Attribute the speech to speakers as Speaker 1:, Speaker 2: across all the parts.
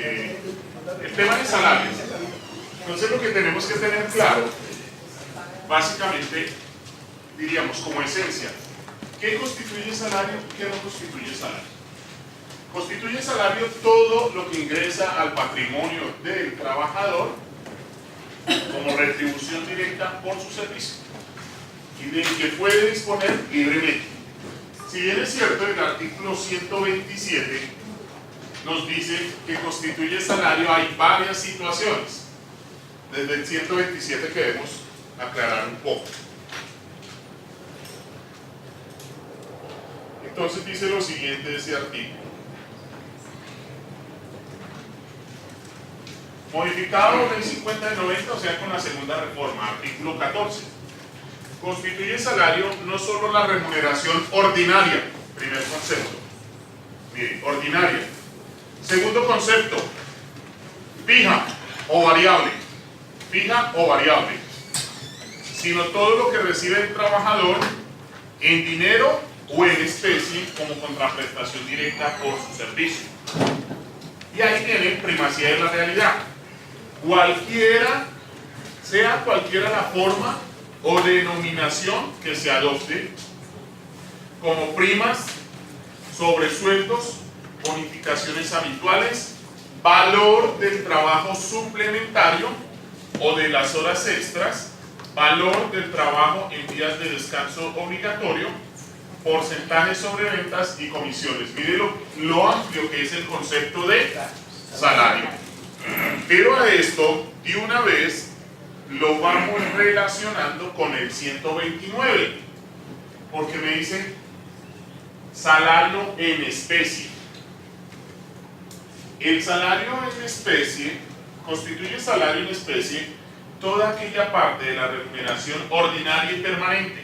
Speaker 1: el tema de salarios. Entonces lo que tenemos que tener claro, básicamente, diríamos como esencia, ¿qué constituye salario y qué no constituye salario? Constituye salario todo lo que ingresa al patrimonio del trabajador como retribución directa por su servicio y del que puede disponer libremente. Si bien es cierto, el artículo 127 nos dice que constituye salario, hay varias situaciones. Desde el 127 queremos aclarar un poco. Entonces dice lo siguiente de ese artículo. Modificado en 50 de 90, o sea con la segunda reforma, artículo 14. Constituye salario no solo la remuneración ordinaria, primer concepto. Mire, ordinaria. Segundo concepto, fija o variable. Fija o variable. Sino todo lo que recibe el trabajador en dinero o en especie como contraprestación directa por su servicio. Y ahí tiene primacía de la realidad. Sea cualquiera la forma o denominación que se adopte, como primas, sobresueldos, bonificaciones habituales, valor del trabajo suplementario o de las horas extras, valor del trabajo en días de descanso obligatorio, porcentajes sobre ventas y comisiones. Mire lo amplio que es el concepto de salario. Pero a esto, de una vez, lo vamos relacionando con el 129, porque me dice salario en especie. El salario en especie constituye salario en especie toda aquella parte de la remuneración ordinaria y permanente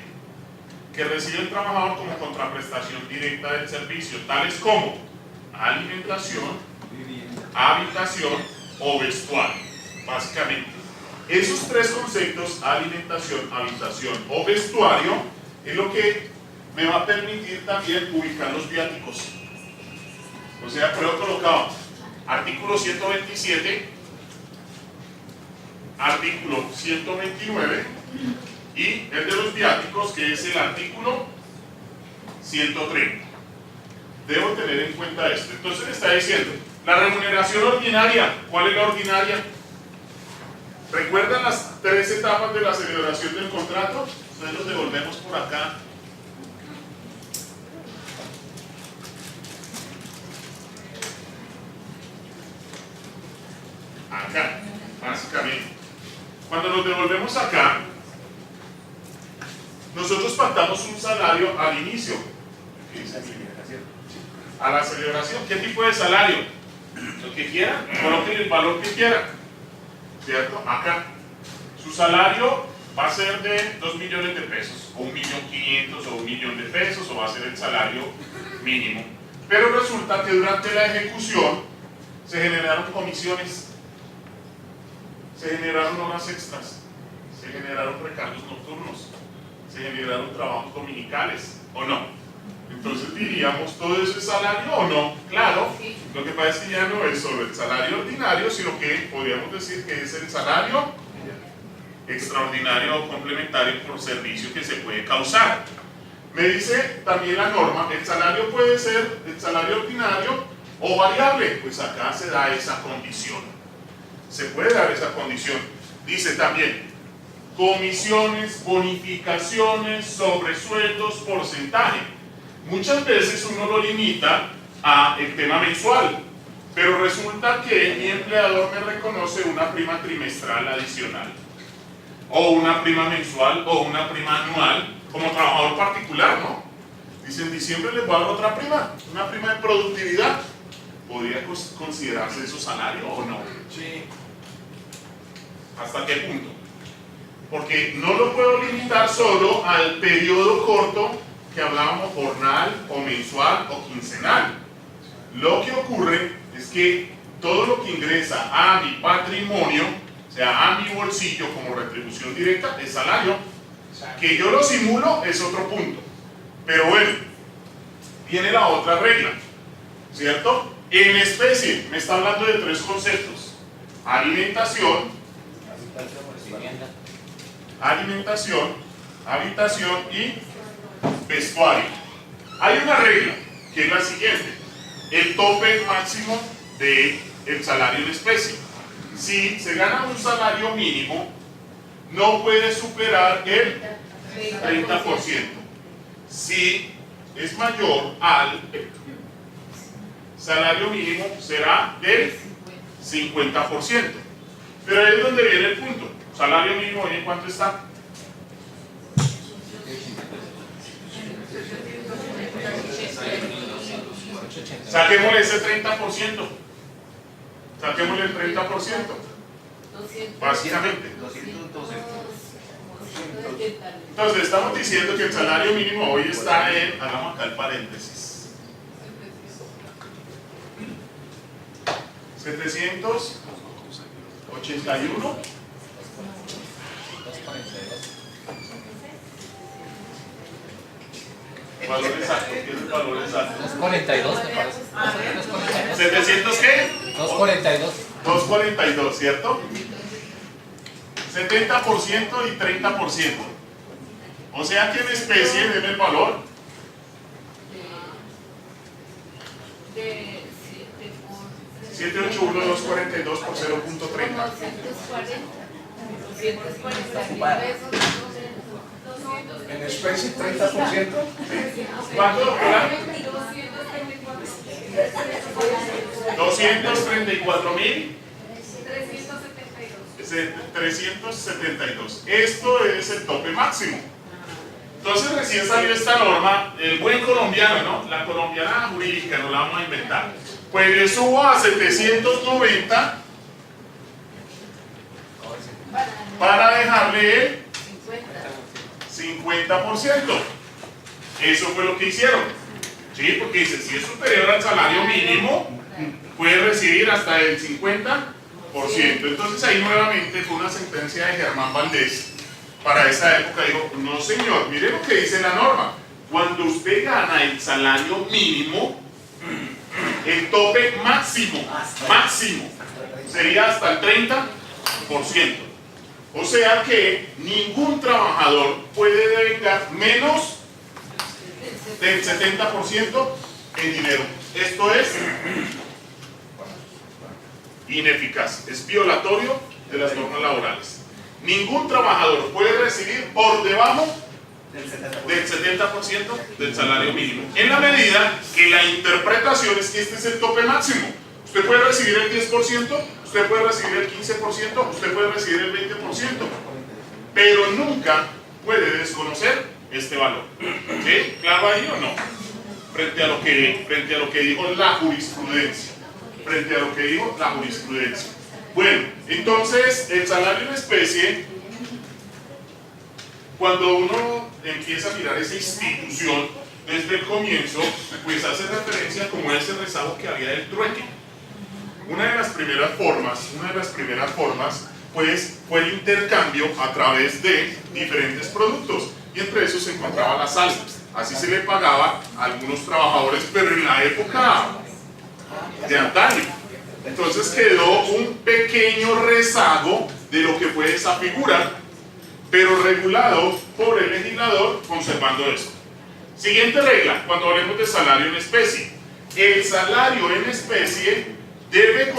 Speaker 1: que recibe el trabajador como contraprestación directa del servicio, tales como alimentación, habitación o vestuario, básicamente. Esos tres conceptos, alimentación, habitación o vestuario, es lo que me va a permitir también ubicar los viáticos. O sea, por eso colocado artículo 127, artículo 129 y el de los viáticos, que es el artículo 130. Debo tener en cuenta esto. Entonces le está diciendo, la remuneración ordinaria. ¿Cuál es la ordinaria? ¿Recuerdan las tres etapas de la celebración del contrato? Entonces los devolvemos por acá. Acá, básicamente. Cuando nos devolvemos acá, nosotros pactamos un salario al inicio. A la celebración. ¿Qué tipo de salario? Lo que quieran, coloquen el valor que quieran. ¿Cierto? Acá. Su salario va a ser de 2 millones de pesos, o 1.500.000 o 1 millón de pesos, o va a ser el salario mínimo. Pero resulta que durante la ejecución se generaron comisiones, se generaron horas extras, se generaron recargos nocturnos, se generaron trabajos dominicales, ¿o no? Entonces diríamos, ¿todo eso es salario o no? Claro, lo que pasa es que ya no es solo el salario ordinario, sino que podríamos decir que es el salario extraordinario o complementario por servicio que se puede causar. Me dice también la norma, el salario puede ser el salario ordinario o variable, pues acá se da esa condición. Se puede dar esa condición. Dice también, comisiones, bonificaciones, sobresueldos, porcentaje. Muchas veces uno lo limita al tema mensual, pero resulta que mi empleador me reconoce una prima trimestral adicional, o una prima mensual, o una prima anual, como trabajador particular, ¿no? Dice, en diciembre les voy a dar otra prima, una prima de productividad. ¿Podría considerarse eso salario o no? Sí. ¿Hasta qué punto? Porque no lo puedo limitar solo al periodo corto que hablábamos, jornal o mensual o quincenal. Lo que ocurre es que todo lo que ingresa a mi patrimonio, o sea, a mi bolsillo como retribución directa, es salario. Que yo lo simulo es otro punto. Pero bueno, viene la otra regla, ¿cierto? En especie, me está hablando de tres conceptos: alimentación, habitación y vestuario. Hay una regla que es la siguiente: el tope máximo del salario en especie. Si se gana un salario mínimo, no puede superar el 30%. Si es mayor al salario mínimo, será del 50%. Pero ahí es donde viene el punto. Salario mínimo, ¿en cuánto está? Saquémosle ese 30%. Saquémosle el 30%. Básicamente. Entonces estamos diciendo que el salario mínimo hoy está en, hagamos acá el paréntesis, 781. Valor exacto, ¿qué es el valor exacto?
Speaker 2: 242, ¿te parece?
Speaker 1: 700 ¿qué?
Speaker 2: 242.
Speaker 1: 242, ¿cierto? 70% y 30%. O sea que en especie, deme el valor.
Speaker 3: De
Speaker 1: 781, 242 por 0.30.
Speaker 3: 240 pesos.
Speaker 4: En especie 30%.
Speaker 1: ¿Cuánto, doctora? 234.000. 372. Esto es el tope máximo. Entonces recién salió esta norma, el buen colombiano, ¿no? La colombiana jurídica, no la vamos a inventar. Pues le subo a 790 para dejarle el 50%. Eso fue lo que hicieron. ¿Sí? Porque dice, si es superior al salario mínimo, puede recibir hasta el 50%. Entonces ahí nuevamente fue una sentencia de Germán Valdés. Para esa época dijo, no señor, mire lo que dice la norma. Cuando usted gana el salario mínimo, el tope máximo sería hasta el 30%. O sea que ningún trabajador puede devengar menos del 70% en dinero. Esto es ineficaz, es violatorio de las normas laborales. Ningún trabajador puede recibir por debajo del 70% del salario mínimo, en la medida que la interpretación es que este es el tope máximo. Usted puede recibir el 10%, usted puede recibir el 15%, usted puede recibir el 20%, pero nunca puede desconocer este valor. ¿Sí? ¿Claro ahí o no? Frente a lo que dijo la jurisprudencia. Bueno, entonces el salario en especie, cuando uno empieza a mirar esa institución desde el comienzo, pues hace referencia como ese rezago que había del trueque. Una de las primeras formas, pues fue el intercambio a través de diferentes productos, y entre esos se encontraba la sal. Así se le pagaba a algunos trabajadores, pero en la época de antaño. Entonces quedó un pequeño rezago de lo que fue esa figura, pero regulado por el legislador conservando eso. Siguiente regla, cuando hablemos de salario en especie. El salario en especie debe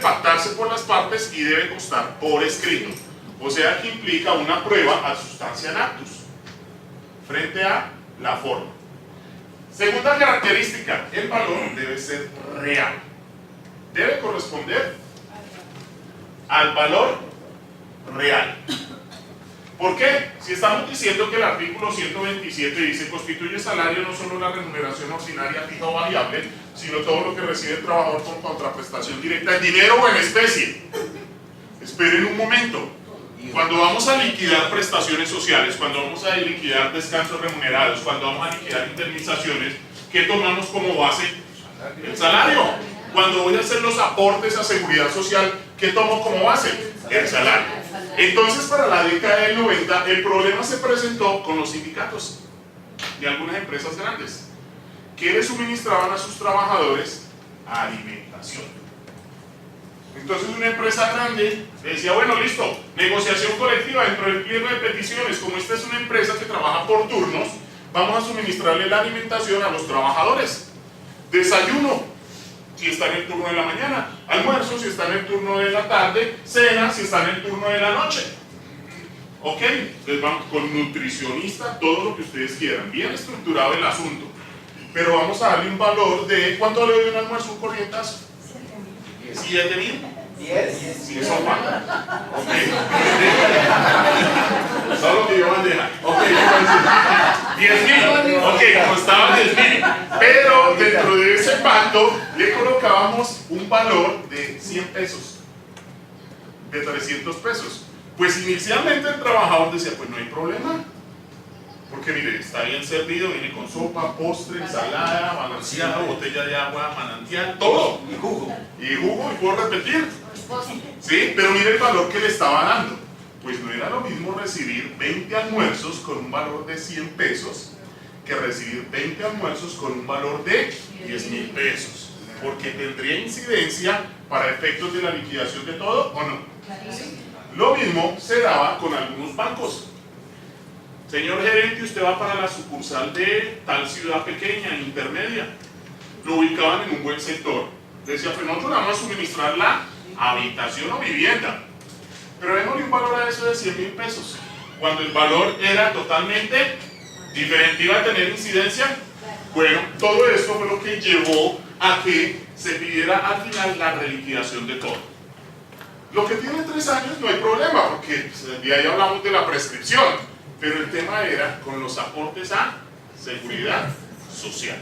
Speaker 1: pactarse por las partes y debe constar por escrito. O sea que implica una prueba ad substantiam actus frente a la forma. Segunda característica, el valor debe ser real. Debe corresponder al valor real. ¿Por qué? Si estamos diciendo que el artículo 127 dice constituye salario no solo la remuneración ordinaria fija o variable, sino todo lo que recibe el trabajador con contraprestación directa en dinero o en especie. Esperen un momento. Cuando vamos a liquidar prestaciones sociales, cuando vamos a liquidar descansos remunerados, cuando vamos a liquidar indemnizaciones, ¿qué tomamos como base? El salario. Cuando voy a hacer los aportes a seguridad social, ¿qué tomo como base? El salario. Entonces, para la década del 90, el problema se presentó con los sindicatos de algunas empresas grandes, que le suministraban a sus trabajadores alimentación. Entonces una empresa grande decía, bueno, listo, negociación colectiva dentro del pliego de peticiones. Como esta es una empresa que trabaja por turnos, vamos a suministrarle la alimentación a los trabajadores. Desayuno, si está en el turno de la mañana; almuerzo, si está en el turno de la tarde; cena, si está en el turno de la noche. Ok, entonces vamos con nutricionista, todo lo que ustedes quieran, bien estructurado el asunto. Pero vamos a darle un valor de, ¿cuánto le doy un almuerzo, un corrientazo? 7.000.
Speaker 4: 10.
Speaker 1: Sí, eso Juan. Ok. Solo que yo bandeja. Ok, 10.000. Ok, costaba 10.000. Pero dentro de ese pacto le colocábamos un valor de 100 pesos, de 300 pesos. Pues inicialmente el trabajador decía, pues no hay problema, porque mire, está bien servido, viene con sopa, postre, ensalada, balanceado, botella de agua, manantial, todo.
Speaker 4: Y jugo.
Speaker 1: Y jugo, y puedo repetir. Sí, pero mire el valor que le estaba dando. Pues no era lo mismo recibir 20 almuerzos con un valor de 100 pesos que recibir 20 almuerzos con un valor de 10.000 pesos. Porque tendría incidencia para efectos de la liquidación de todo, ¿o no? Lo mismo se daba con algunos bancos. Señor gerente, usted va para la sucursal de tal ciudad pequeña, intermedia. Lo ubicaban en un buen sector. Decía, pues nosotros le vamos a suministrar la habitación o vivienda, pero démosle un valor a eso de 100.000 pesos, cuando el valor era totalmente diferente. ¿Iba a tener incidencia? Bueno, todo esto fue lo que llevó a que se pidiera al final la reliquidación de todo. Lo que tiene 3 años no hay problema, porque de ahí hablamos de la prescripción, pero el tema era con los aportes a seguridad social,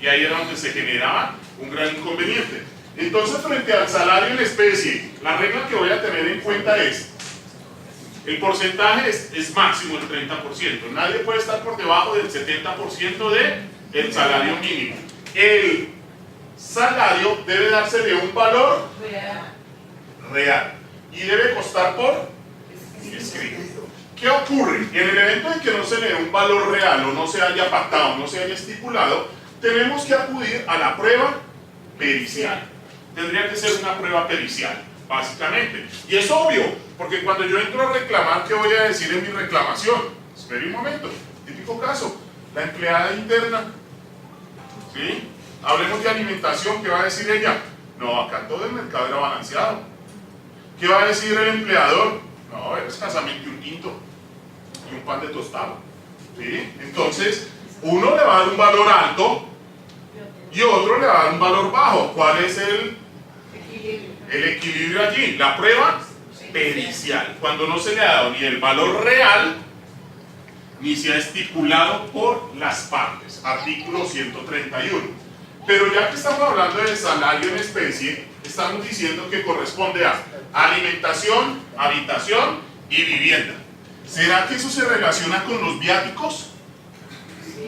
Speaker 1: y ahí era donde se generaba un gran inconveniente. Entonces, frente al salario en especie, la regla que voy a tener en cuenta es, el porcentaje es máximo el 30%, nadie puede estar por debajo del 70% del salario mínimo. El salario debe dársele un valor real y debe costar por escrito. ¿Qué ocurre? En el evento en que no se le dé un valor real o no se haya pactado, no se haya estipulado, tenemos que acudir a la prueba pericial. Tendría que ser una prueba pericial, básicamente. Y es obvio, porque cuando yo entro a reclamar, ¿qué voy a decir en mi reclamación? Espere un momento, típico caso, la empleada interna, ¿sí? Hablemos de alimentación, ¿qué va a decir ella? No, acá todo el mercado era balanceado. ¿Qué va a decir el empleador? No, era escasamente un quinto y un pan de tostado, ¿sí? Entonces, uno le va a dar un valor alto y otro le va a dar un valor bajo. ¿Cuál es el equilibrio allí? La prueba pericial, cuando no se le ha dado ni el valor real ni se ha estipulado por las partes, artículo 131. Pero ya que estamos hablando del salario en especie, estamos diciendo que corresponde a alimentación, habitación y vivienda. ¿Será que eso se relaciona con los viáticos?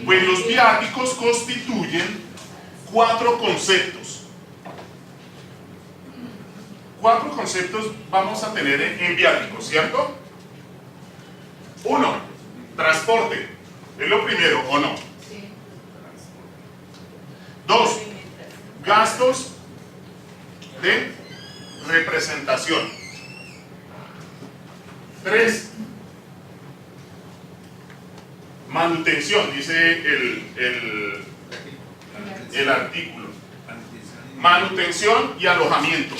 Speaker 1: Pues los viáticos constituyen 4 conceptos. 4 conceptos vamos a tener en viáticos, ¿cierto? 1, transporte. Es lo primero, ¿o no? 2, gastos de representación. 3, manutención, dice el artículo. Manutención y alojamiento.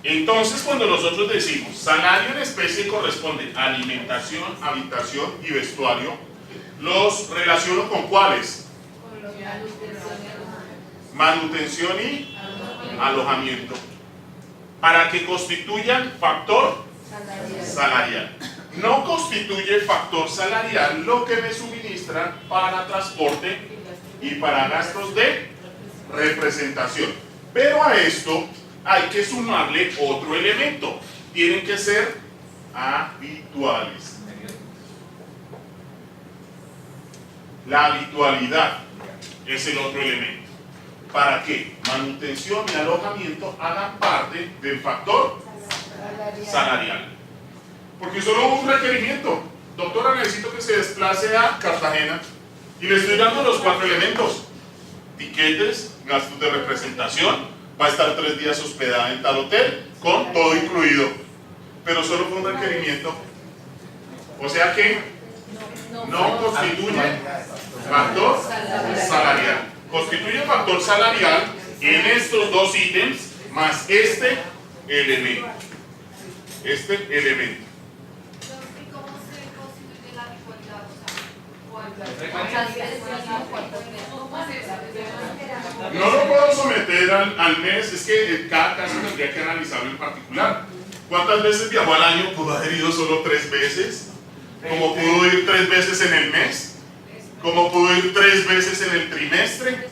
Speaker 1: Entonces, cuando nosotros decimos salario en especie corresponde a alimentación, habitación y vestuario, ¿los relaciono con cuáles? Manutención y alojamiento, para que constituyan factor salarial. No constituye factor salarial lo que me suministran para transporte y para gastos de representación. Pero a esto hay que sumarle otro elemento. Tienen que ser habituales. La habitualidad es el otro elemento. Para que manutención y alojamiento hagan parte del factor salarial. Porque solo hubo un requerimiento. Doctora, necesito que se desplace a Cartagena y le estoy dando los 4 elementos: tiquetes, gastos de representación, va a estar 3 días hospedada en tal hotel, con todo incluido. Pero solo fue un requerimiento. O sea que no constituye factor salarial. Constituye factor salarial en estos 2 ítems más este elemento. Este elemento.
Speaker 3: ¿Y cómo se constituye la igualdad?
Speaker 1: No lo puedo someter al mes, es que cada caso tendría que analizarlo en particular. ¿Cuántas veces viajó al año? Pudo haber ido solo 3 veces. ¿Cómo pudo ir 3 veces en el mes? ¿Cómo pudo ir 3 veces en el trimestre?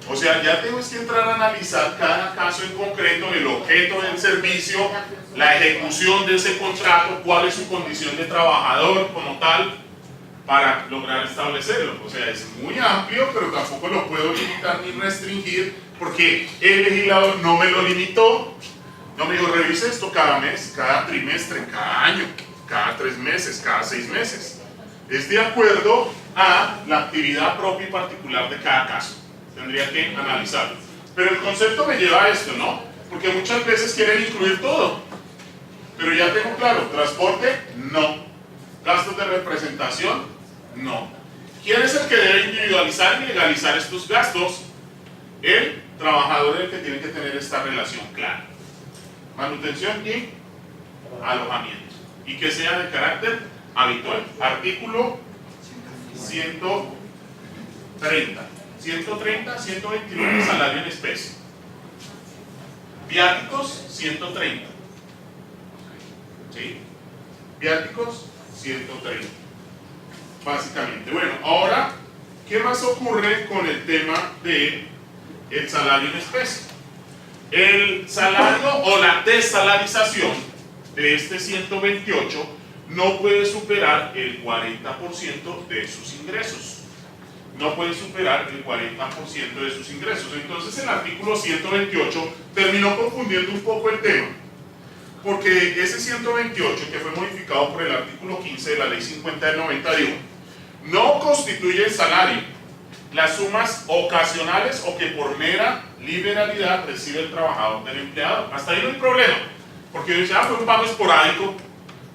Speaker 1: O sea, ya tengo que entrar a analizar cada caso en concreto, el objeto del servicio, la ejecución de ese contrato, cuál es su condición de trabajador como tal, para lograr establecerlo. O sea, es muy amplio, pero tampoco lo puedo limitar ni restringir, porque el legislador no me lo limitó. No me dijo, revise esto cada mes, cada trimestre, cada año, cada 3 meses, cada 6 meses. Es de acuerdo a la actividad propia y particular de cada caso. Tendría que analizarlo. Pero el concepto me lleva a esto, ¿no? Porque muchas veces quieren incluir todo. Pero ya tengo claro, transporte, no. Gastos de representación, no. ¿Quién es el que debe individualizar y legalizar estos gastos? El trabajador es el que tiene que tener esta relación clara. Manutención y alojamiento. Y que sea de carácter habitual. Artículo 130. 129 salario en especie. Viáticos 130. ¿Sí? Viáticos 130. Básicamente. Bueno, ahora, ¿qué más ocurre con el tema de el salario en especie? El salario o la desalarización de este 128 no puede superar el 40% de sus ingresos. No puede superar el 40% de sus ingresos. Entonces el artículo 128 terminó confundiendo un poco el tema, porque ese 128, que fue modificado por el artículo 15 de la ley 50 del 91, no constituye el salario, las sumas ocasionales o que por mera liberalidad recibe el trabajador del empleado. Hasta ahí no hay problema, porque dice, fue un pago esporádico,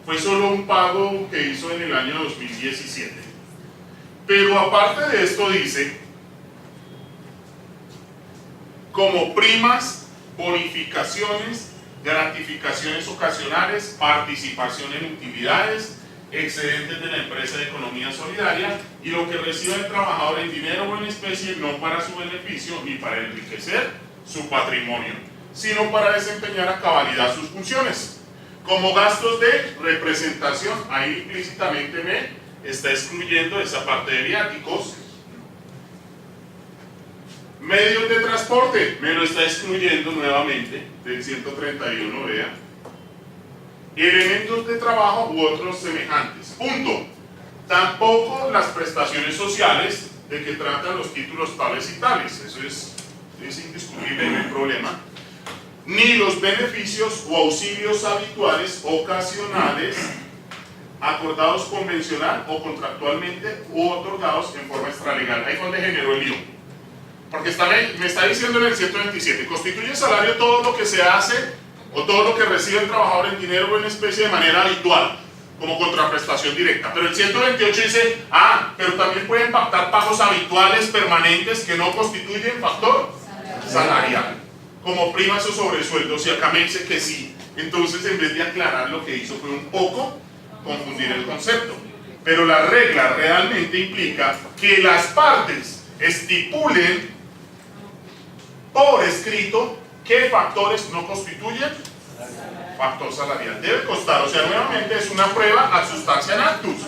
Speaker 1: fue solo un pago que hizo en el año 2017. Pero aparte de esto dice, como primas, bonificaciones, gratificaciones ocasionales, participación en utilidades, excedentes de la empresa de economía solidaria y lo que recibe el trabajador en dinero o en especie, no para su beneficio ni para enriquecer su patrimonio, sino para desempeñar a cabalidad sus funciones. Como gastos de representación, ahí implícitamente me está excluyendo esa parte de viáticos. Medios de transporte, me lo está excluyendo nuevamente del 131, vea. Elementos de trabajo u otros semejantes. Punto. Tampoco las prestaciones sociales de que tratan los títulos tales y tales. Eso es indiscutible, no hay problema. Ni los beneficios o auxilios habituales ocasionales acordados convencional o contractualmente u otorgados en forma extralegal. Ahí fue donde generó el lío. Porque me está diciendo en el 127, constituye salario todo lo que se hace o todo lo que recibe el trabajador en dinero o en especie de manera habitual, como contraprestación directa. Pero el 128 dice, pero también pueden pactar pagos habituales permanentes que no constituyen factor salarial, como primas o sobresueldos, y acá me dice que sí. Entonces, en vez de aclarar, lo que hizo fue un poco confundir el concepto. Pero la regla realmente implica que las partes estipulen por escrito qué factores no constituyen factor salarial. Debe constar, o sea, nuevamente es una prueba ad substantiam actus.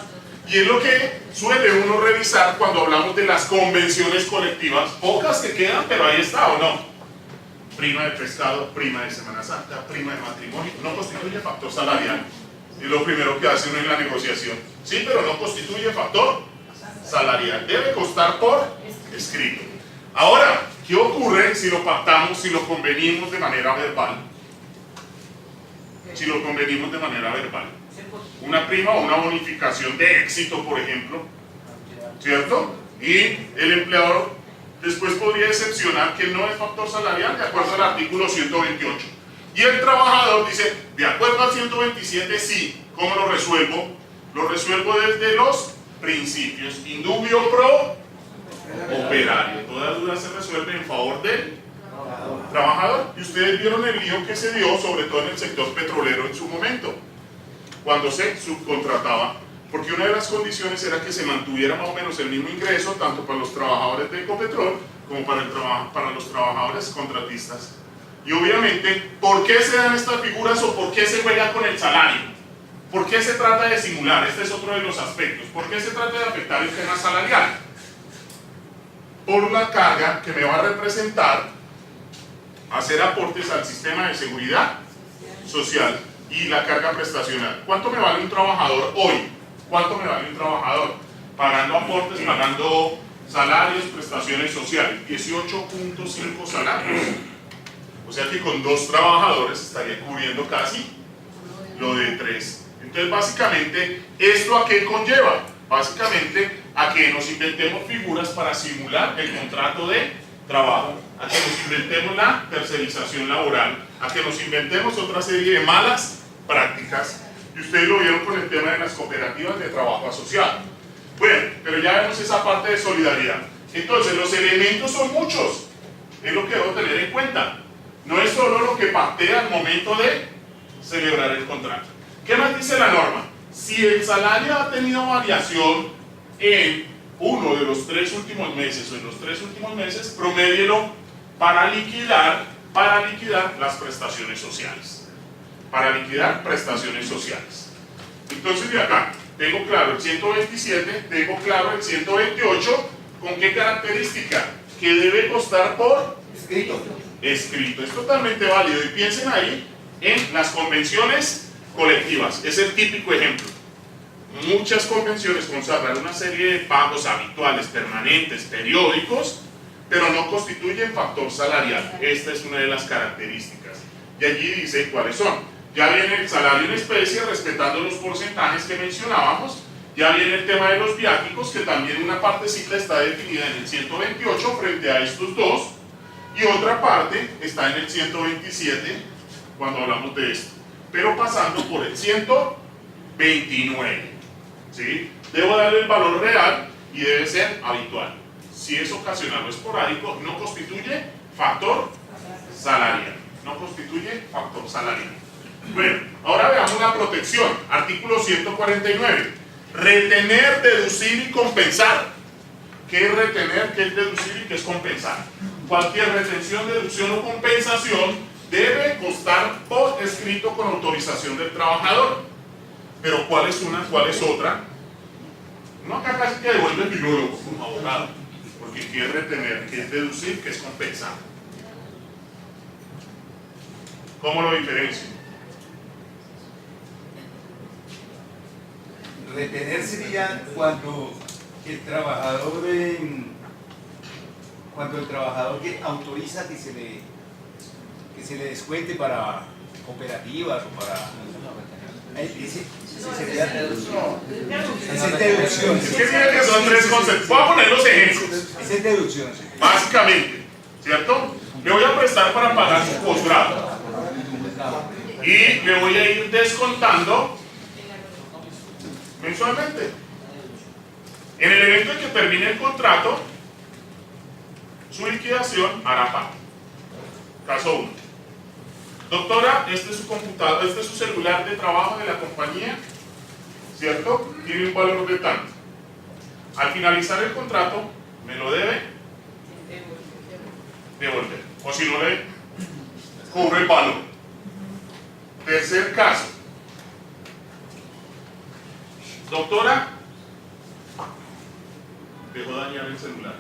Speaker 1: Y es lo que suele uno revisar cuando hablamos de las convenciones colectivas, pocas que quedan, pero ahí está, ¿o no? Prima de pescado, prima de Semana Santa, prima de matrimonio, no constituye factor salarial. Es lo primero que hace uno en la negociación. Sí, pero no constituye factor salarial. Debe constar por escrito. Ahora, ¿qué ocurre si lo pactamos, si lo convenimos de manera verbal? Si lo convenimos de manera verbal. una prima o una bonificación de éxito, por ejemplo, ¿cierto? Y el empleador después podría excepcionar que no es factor salarial de acuerdo al artículo 128. Y el trabajador dice, de acuerdo al 127, sí. ¿Cómo lo resuelvo? Lo resuelvo desde los principios. Indubio pro operario. Toda duda se resuelve en favor del trabajador. Y ustedes vieron el lío que se dio, sobre todo en el sector petrolero en su momento, cuando se subcontrataba, porque una de las condiciones era que se mantuviera más o menos el mismo ingreso, tanto para los trabajadores de Ecopetrol como para los trabajadores contratistas. Y obviamente, ¿por qué se dan estas figuras o por qué se juega con el salario? ¿Por qué se trata de simular? Este es otro de los aspectos. ¿Por qué se trata de afectar el tema salarial? Por la carga que me va a representar hacer aportes al sistema de seguridad social y la carga prestacional. ¿Cuánto me vale un trabajador hoy? ¿Cuánto me vale un trabajador? Pagando aportes, pagando salarios, prestaciones sociales. 18.5 salarios. O sea que con 2 trabajadores estaría cubriendo casi lo de 3. Entonces básicamente, ¿esto a qué conlleva? Básicamente a que nos inventemos figuras para simular el contrato de trabajo, a que nos inventemos la tercerización laboral, a que nos inventemos otra serie de malas prácticas. Y ustedes lo vieron con el tema de las cooperativas de trabajo asociado. Bueno, pero ya vemos esa parte de solidaridad. Entonces los elementos son muchos, es lo que debo tener en cuenta. No es solo lo que pactea al momento de celebrar el contrato. ¿Qué más dice la norma? Si el salario ha tenido variación en uno de los 3 últimos meses o en los 3 últimos meses, promédielo para liquidar las prestaciones sociales. Para liquidar prestaciones sociales. Entonces de acá, tengo claro el 127, tengo claro el 128, ¿con qué característica? Que debe costar por
Speaker 4: Escrito.
Speaker 1: escrito. Es totalmente válido y piensen ahí en las convenciones colectivas. Es el típico ejemplo. Muchas convenciones consagran una serie de pagos habituales, permanentes, periódicos, pero no constituyen factor salarial. Esta es una de las características. Y allí dice cuáles son. Ya viene el salario en especie, respetando los porcentajes que mencionábamos. Ya viene el tema de los viáticos, que también una partecita está definida en el 128 frente a estos dos. Y otra parte está en el 127 cuando hablamos de esto. Pero pasando por el 129. ¿Sí? Debo darle el valor real y debe ser habitual. Si es ocasional o esporádico, no constituye factor salarial. No constituye factor salarial. Bueno, ahora veamos la protección. Artículo 149. Retener, deducir y compensar. ¿Qué es retener? ¿Qué es deducir y qué es compensar? Cualquier retención, deducción o compensación debe constar por escrito con autorización del trabajador. Pero ¿cuál es una? ¿Cuál es otra? No, acá casi que devuelve el filólogo como abogado. Porque ¿qué es retener? ¿Qué es deducir? ¿Qué es compensar? ¿Cómo lo diferencio?
Speaker 5: Retener sería cuando el trabajador que autoriza que se le descuente para cooperativas o para ese sería deducción. Esa es deducción.
Speaker 1: Es que miren que son 3 conceptos. Voy a poner los ejemplos.
Speaker 5: Esa es deducción. Sí.
Speaker 1: Básicamente, ¿cierto? Le voy a prestar para pagar su posgrado y le voy a ir descontando mensualmente. En el evento en que termine el contrato, su liquidación hará pago. Caso 1. Doctora, este es su computador, este es su celular de trabajo de la compañía, ¿cierto? Tiene un valor de tanto. Al finalizar el contrato, me lo debe devolver. O si no le cubre el valor. Tercer caso. Doctora, dejó dañar el celular.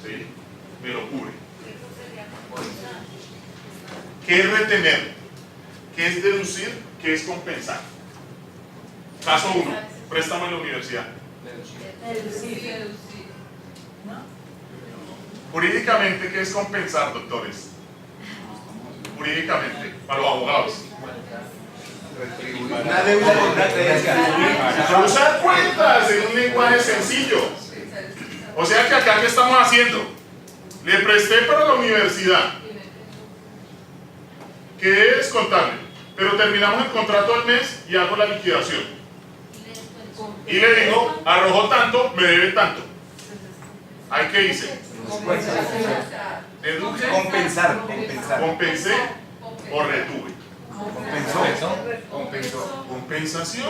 Speaker 1: ¿Sí? Me lo cubre. ¿Qué es retener? ¿Qué es deducir? ¿Qué es compensar? Caso 1. Préstamo en la universidad. Jurídicamente, ¿qué es compensar, doctores? Jurídicamente, para los abogados.
Speaker 5: Una deuda con una creencia.
Speaker 1: Usar cuentas en un lenguaje sencillo. O sea que acá, ¿qué estamos haciendo? Le presté para la universidad, que es contable, pero terminamos el contrato al mes y hago la liquidación. Y le digo, arrojó tanto, me debe tanto. ¿Ahí qué hice? Deduje,
Speaker 5: Compensar.
Speaker 1: compensé o retuve.
Speaker 5: Compensó.
Speaker 1: Compensación.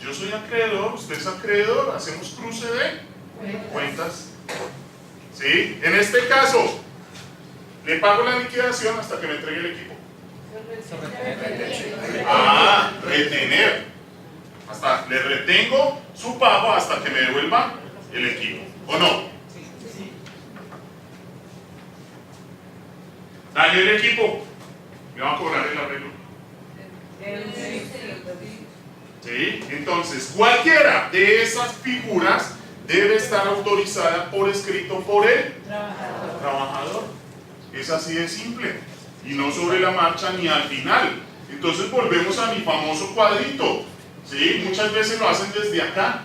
Speaker 1: Yo soy acreedor, usted es acreedor, hacemos cruce de cuentas. ¿Sí? En este caso, le pago la liquidación hasta que me entregue el equipo. Ah, retener. Hasta le retengo su pago hasta que me devuelva el equipo. ¿O no? Dañé el equipo, me va a cobrar el arreglo. ¿Sí? Entonces, cualquiera de esas figuras debe estar autorizada por escrito por el trabajador. Es así de simple. Y no sobre la marcha ni al final. Entonces volvemos a mi famoso cuadrito. ¿Sí? Muchas veces lo hacen desde acá.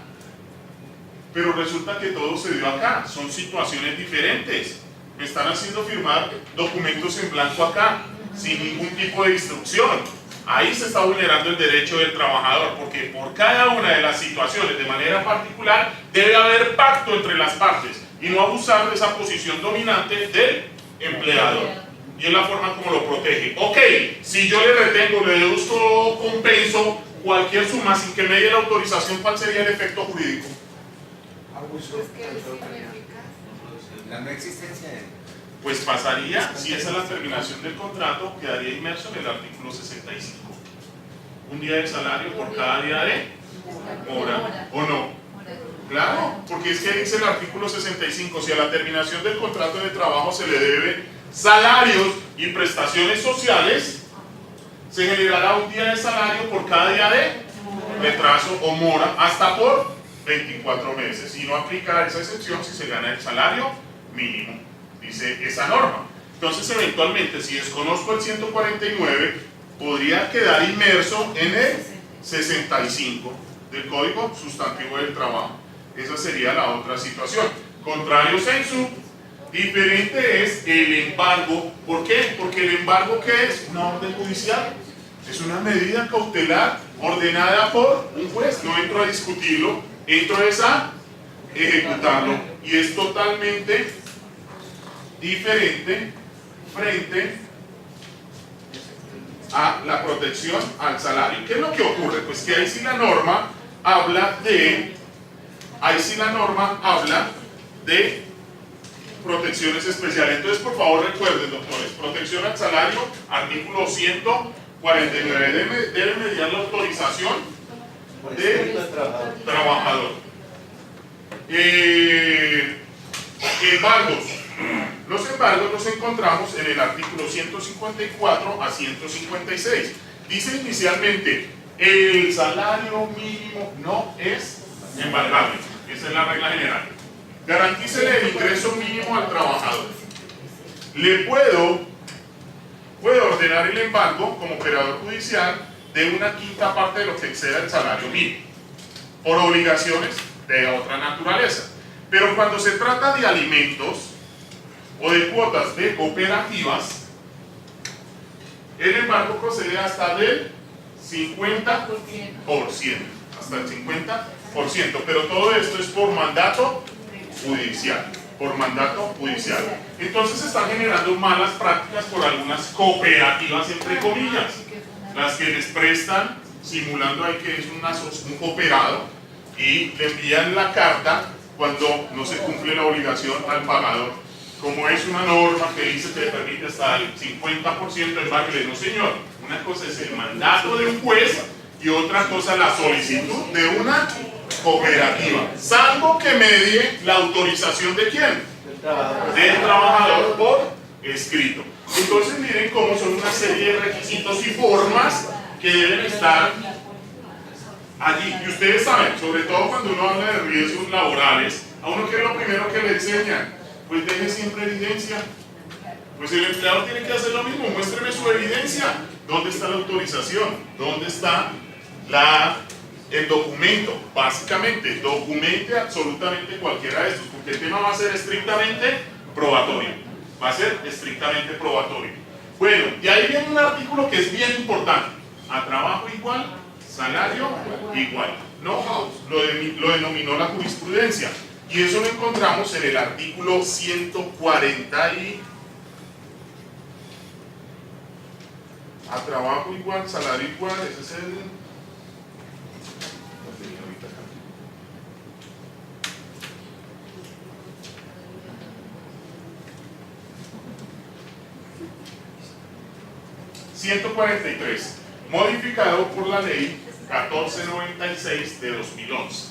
Speaker 1: Pero resulta que todo se dio acá. Son situaciones diferentes. Me están haciendo firmar documentos en blanco acá, sin ningún tipo de instrucción. Ahí se está vulnerando el derecho del trabajador, porque por cada una de las situaciones de manera particular debe haber pacto entre las partes y no abusar de esa posición dominante del empleador. Y es la forma como lo protege. Ok, si yo le retengo, le deduzco, compenso cualquier suma sin que me dé la autorización, ¿cuál sería el efecto jurídico?
Speaker 5: La no existencia de...
Speaker 1: Pues pasaría, si esa es la terminación del contrato, quedaría inmerso en el artículo 65. Un día de salario por cada día de mora, ¿o no? Claro, porque es que dice el artículo 65, si a la terminación del contrato de trabajo se le debe salarios y prestaciones sociales, se generará un día de salario por cada día de retraso o mora, hasta por 24 meses, y no aplica esa excepción si se gana el salario mínimo, dice esa norma. Entonces, eventualmente, si desconozco el 149, podría quedar inmerso en el 65 del Código Sustantivo del Trabajo. Esa sería la otra situación. Contrario sensu, diferente es el embargo. ¿Por qué? Porque el embargo, ¿qué es? Una orden judicial. Es una medida cautelar ordenada por un juez. No entro a discutirlo, entro a ejecutarlo. Y es totalmente diferente frente a la protección al salario. ¿Qué es lo que ocurre? Pues que ahí sí la norma habla de protecciones especiales. Entonces, por favor, recuerden, doctores, protección al salario, artículo 149, debe mediar la autorización del trabajador. Embargos. Los embargos los encontramos en el artículo 154 a 156. Dice inicialmente, el salario mínimo no es embargable. Esa es la regla general. Garantícele el ingreso mínimo al trabajador. Le puedo ordenar el embargo como operador judicial de una quinta parte de lo que exceda el salario mínimo, por obligaciones de otra naturaleza. Pero cuando se trata de alimentos o de cuotas de cooperativas, el embargo procede hasta del 50%, hasta el 50%, pero todo esto es por mandato judicial, Entonces se están generando malas prácticas por algunas cooperativas, entre comillas, las que les prestan, simulando ahí que es un cooperado, y le envían la carta cuando no se cumple la obligación al pagador. Como es una norma que dice que le permite hasta el 50% de embargo, no señor, una cosa es el mandato de un juez y otra cosa la solicitud de una cooperativa, salvo que medie la autorización de quién, del trabajador por escrito. Entonces miren cómo son una serie de requisitos y formas que deben estar allí. Y ustedes saben, sobre todo cuando uno habla de riesgos laborales, a uno que es lo primero que le enseñan, pues deje siempre evidencia. Pues el empleador tiene que hacer lo mismo, muéstreme su evidencia. ¿Dónde está la autorización? ¿Dónde está el documento? Básicamente, documente absolutamente cualquiera de estos, porque el tema va a ser estrictamente probatorio. Va a ser estrictamente probatorio. Bueno, y ahí viene un artículo que es bien importante. A trabajo igual, salario igual. No, lo denominó la jurisprudencia. Y eso lo encontramos en el artículo 140 y... A trabajo igual, salario igual, ese es el... 143, modificado por la ley 1496 de 2011.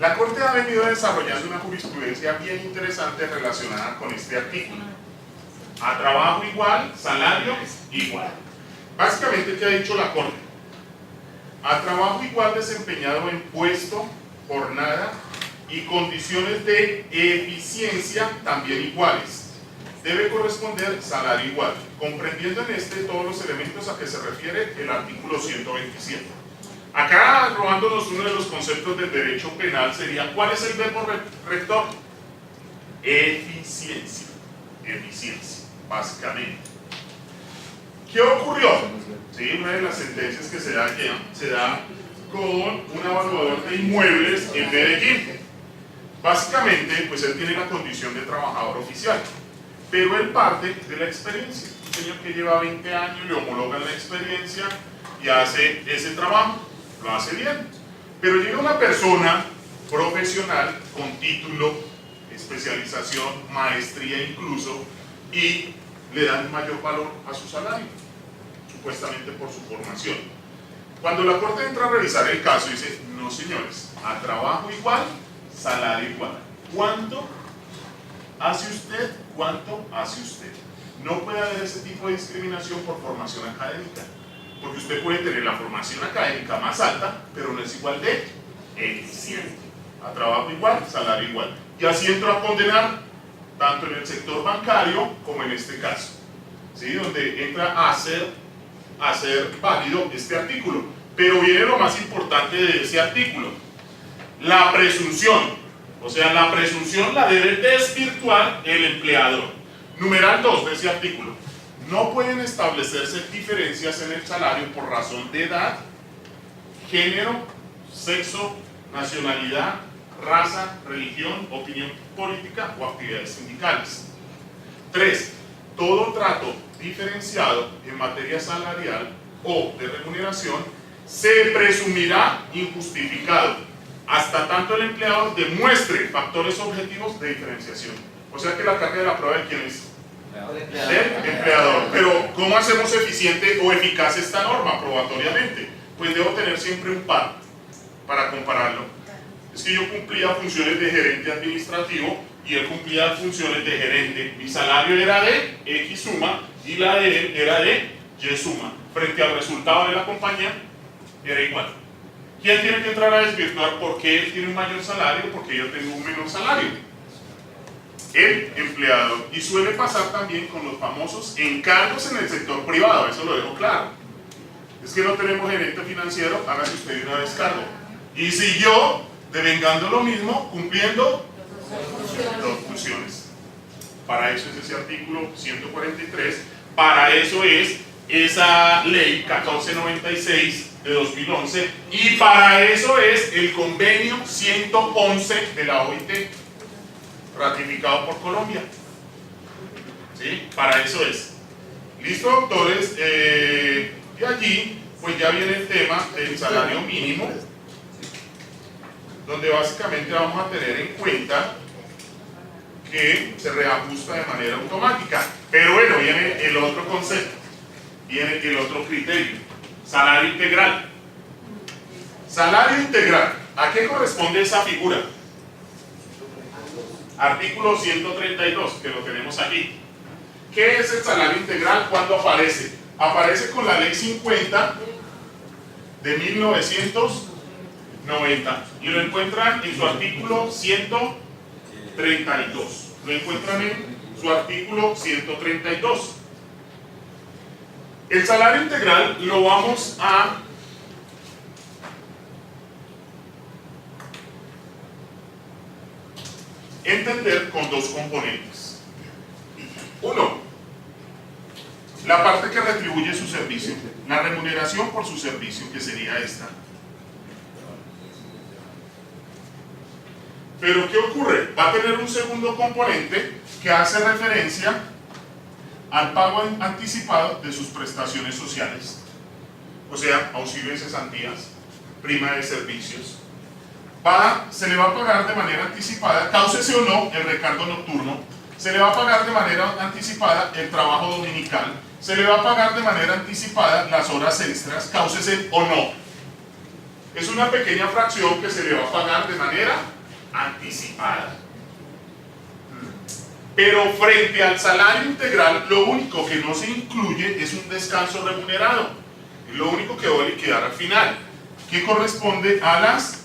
Speaker 1: La Corte ha venido desarrollando una jurisprudencia bien interesante relacionada con este artículo. A trabajo igual, salario igual. Básicamente, ¿qué ha dicho la Corte? A trabajo igual desempeñado en puesto, jornada y condiciones de eficiencia también iguales. Debe corresponder salario igual, comprendiendo en este todos los elementos a que se refiere el artículo 127. Acá, robándonos uno de los conceptos del derecho penal, sería, ¿cuál es el verbo rector? Eficiencia. Eficiencia, básicamente. ¿Qué ocurrió? Sí, una de las sentencias que se da con un evaluador de inmuebles en Medellín. Básicamente, pues él tiene la condición de trabajador oficial. Pero él parte de la experiencia. Un señor que lleva 20 años, le homologan la experiencia y hace ese trabajo, lo hace bien. Pero llega una persona profesional con título, especialización, maestría incluso, y le dan mayor valor a su salario, supuestamente por su formación. Cuando la Corte entra a revisar el caso, dice, no señores, a trabajo igual, salario igual. ¿Cuánto hace usted? ¿Cuánto hace usted? No puede haber ese tipo de discriminación por formación académica, porque usted puede tener la formación académica más alta, pero no es igual de eficiente. A trabajo igual, salario igual. Y así entró a condenar, tanto en el sector bancario como en este caso, ¿sí? Donde entra a hacer válido este artículo. Pero viene lo más importante de ese artículo, la presunción. O sea, la presunción la debe desvirtuar el empleador. Numeral 2 de ese artículo. No pueden establecerse diferencias en el salario por razón de edad, género, sexo, nacionalidad, raza, religión, opinión política o actividades sindicales. 3. Todo trato diferenciado en materia salarial o de remuneración se presumirá injustificado hasta tanto el empleado demuestre factores objetivos de diferenciación. O sea que la carga de la prueba de quién es del empleador. Pero ¿cómo hacemos eficiente o eficaz esta norma probatoriamente? Pues debo tener siempre un par para compararlo. Es que yo cumplía funciones de gerente administrativo y él cumplía funciones de gerente. Mi salario era de X suma y la de él era de Y suma. Frente al resultado de la compañía era igual. ¿Quién tiene que entrar a desvirtuar por qué él tiene un mayor salario, por qué yo tengo un menor salario? El empleador. Y suele pasar también con los famosos encargos en el sector privado, eso lo dejo claro. Es que no tenemos gerente financiero, hágase usted de una vez cargo. Y siguió devengando lo mismo, cumpliendo dos funciones. Para eso es ese artículo 143, para eso es esa ley 1496 de 2011 y para eso es el convenio 111 de la OIT ratificado por Colombia. ¿Sí? Para eso es. ¿Listo, doctores? Y allí pues ya viene el tema del salario mínimo, donde básicamente vamos a tener en cuenta que se reajusta de manera automática. Pero bueno, viene el otro concepto, viene el otro criterio. Salario integral. Salario integral. ¿A qué corresponde esa figura? Artículo 132, que lo tenemos aquí. ¿Qué es el salario integral? ¿Cuándo aparece? Aparece con la ley 50 de 1990 y lo encuentran en su artículo 132. Lo encuentran en su artículo 132. El salario integral lo vamos a entender con dos componentes. Uno, la parte que retribuye su servicio, la remuneración por su servicio, que sería esta. Pero ¿qué ocurre? Va a tener un segundo componente que hace referencia al pago anticipado de sus prestaciones sociales, o sea, auxilio de cesantías, prima de servicios. Se le va a pagar de manera anticipada, cáusese o no el recargo nocturno, se le va a pagar de manera anticipada el trabajo dominical, se le va a pagar de manera anticipada las horas extras, cáusese o no. Es una pequeña fracción que se le va a pagar de manera anticipada. Pero frente al salario integral, lo único que no se incluye es un descanso remunerado. Es lo único que va a liquidar al final, que corresponde a las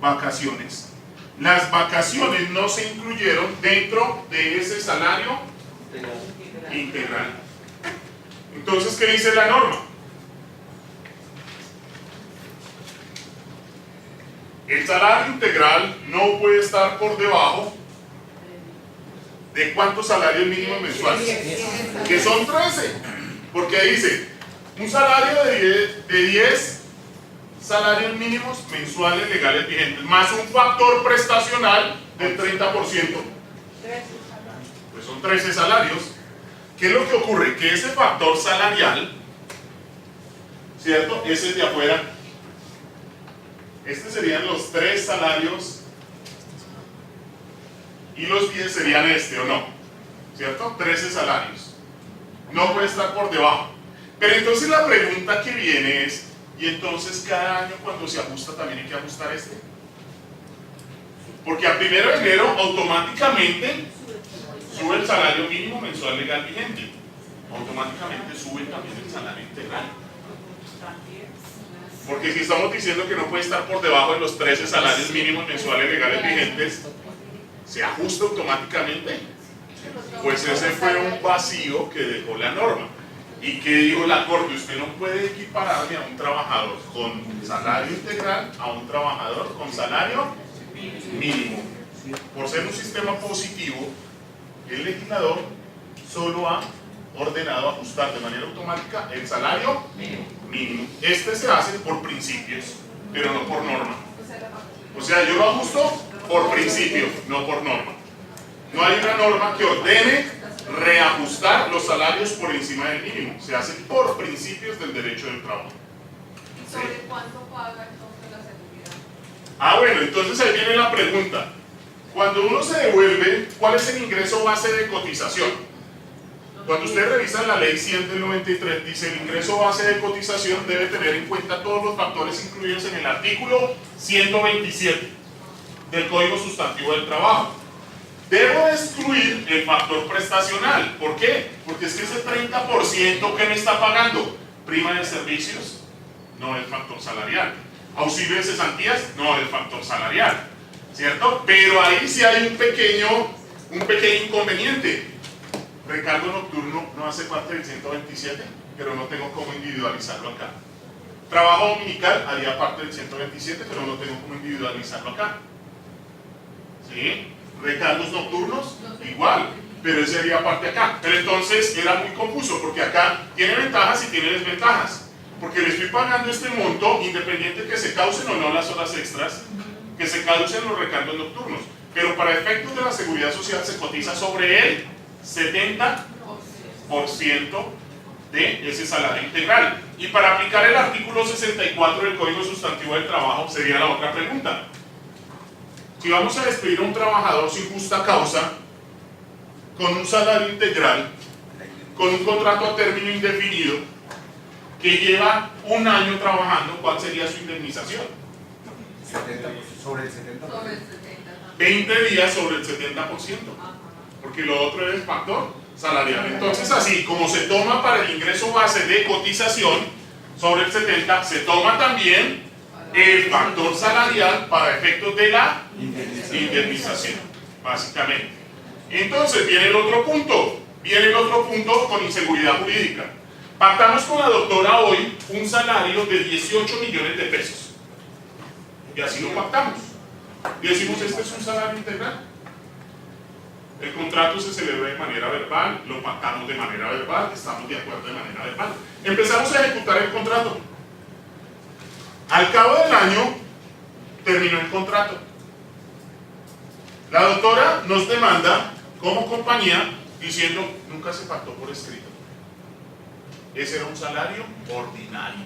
Speaker 1: vacaciones. Las vacaciones no se incluyeron dentro de ese salario integral. Entonces, ¿qué dice la norma? El salario integral no puede estar por debajo de ¿cuántos salarios mínimos mensuales? Que son 13, porque dice un salario de 10 salarios mínimos mensuales legales vigentes, más un factor prestacional del 30%. Pues son 13 salarios. ¿Qué es lo que ocurre? Que ese factor salarial, ¿cierto? Ese es de afuera. Estos serían los 3 salarios y los 10 serían este, ¿o no? ¿Cierto? 13 salarios. No puede estar por debajo. Pero entonces la pregunta que viene es, ¿y entonces cada año cuando se ajusta también hay que ajustar este? Porque a 1 de enero automáticamente sube el salario mínimo mensual legal vigente. Automáticamente sube también el salario integral. Porque si estamos diciendo que no puede estar por debajo de los 13 salarios mínimos mensuales legales vigentes, ¿se ajusta automáticamente? Pues ese fue un vacío que dejó la norma. ¿Y qué dijo la Corte? Usted no puede equipararle a un trabajador con salario integral a un trabajador con salario mínimo. Por ser un sistema positivo, el legislador solo ha ordenado ajustar de manera automática el salario mínimo. Este se hace por principios, pero no por norma. O sea, yo lo ajusto por principio, no por norma. No hay una norma que ordene reajustar los salarios por encima del mínimo. Se hace por principios del derecho del trabajo.
Speaker 3: ¿Y sobre cuánto paga entonces la seguridad?
Speaker 1: Ah, bueno, entonces ahí viene la pregunta. Cuando uno se devuelve, ¿cuál es el ingreso base de cotización? Cuando usted revisa la ley 100 del 93, dice el ingreso base de cotización debe tener en cuenta todos los factores incluidos en el artículo 127 del Código Sustantivo del Trabajo. Debo excluir el factor prestacional. ¿Por qué? Porque es que ese 30% que me está pagando, prima de servicios, no es factor salarial. Auxilio de cesantías, no es factor salarial. ¿Cierto? Pero ahí sí hay un pequeño inconveniente. Recargo nocturno no hace parte del 127, pero no tengo cómo individualizarlo acá. Trabajo dominical haría parte del 127, pero no tengo cómo individualizarlo acá. ¿Sí? Recargos nocturnos, igual, pero ese haría parte acá. Pero entonces era muy confuso, porque acá tiene ventajas y tiene desventajas. Porque le estoy pagando este monto, independiente que se causen o no las horas extras, que se causen los recargos nocturnos. Pero para efectos de la seguridad social se cotiza sobre el 70% de ese salario integral. Y para aplicar el artículo 64 del Código Sustantivo del Trabajo sería la otra pregunta. Si vamos a despedir a un trabajador sin justa causa, con un salario integral, con un contrato a término indefinido, que lleva un año trabajando, ¿cuál sería su indemnización?
Speaker 5: 70, sobre el 70%.
Speaker 3: Sobre el 70.
Speaker 1: 20 días sobre el 70%. Porque lo otro es el factor salarial. Entonces, así como se toma para el ingreso base de cotización sobre el 70, se toma también el factor salarial para efectos de la indemnización, básicamente. Entonces, viene el otro punto con inseguridad jurídica. Pactamos con la doctora hoy un salario de 18 millones de pesos. Y así lo pactamos. Y decimos, este es un salario integral. El contrato se celebró de manera verbal, lo pactamos de manera verbal, estamos de acuerdo de manera verbal. Empezamos a ejecutar el contrato. Al cabo del año, terminó el contrato. La doctora nos demanda como compañía diciendo, nunca se pactó por escrito. Ese era un salario ordinario.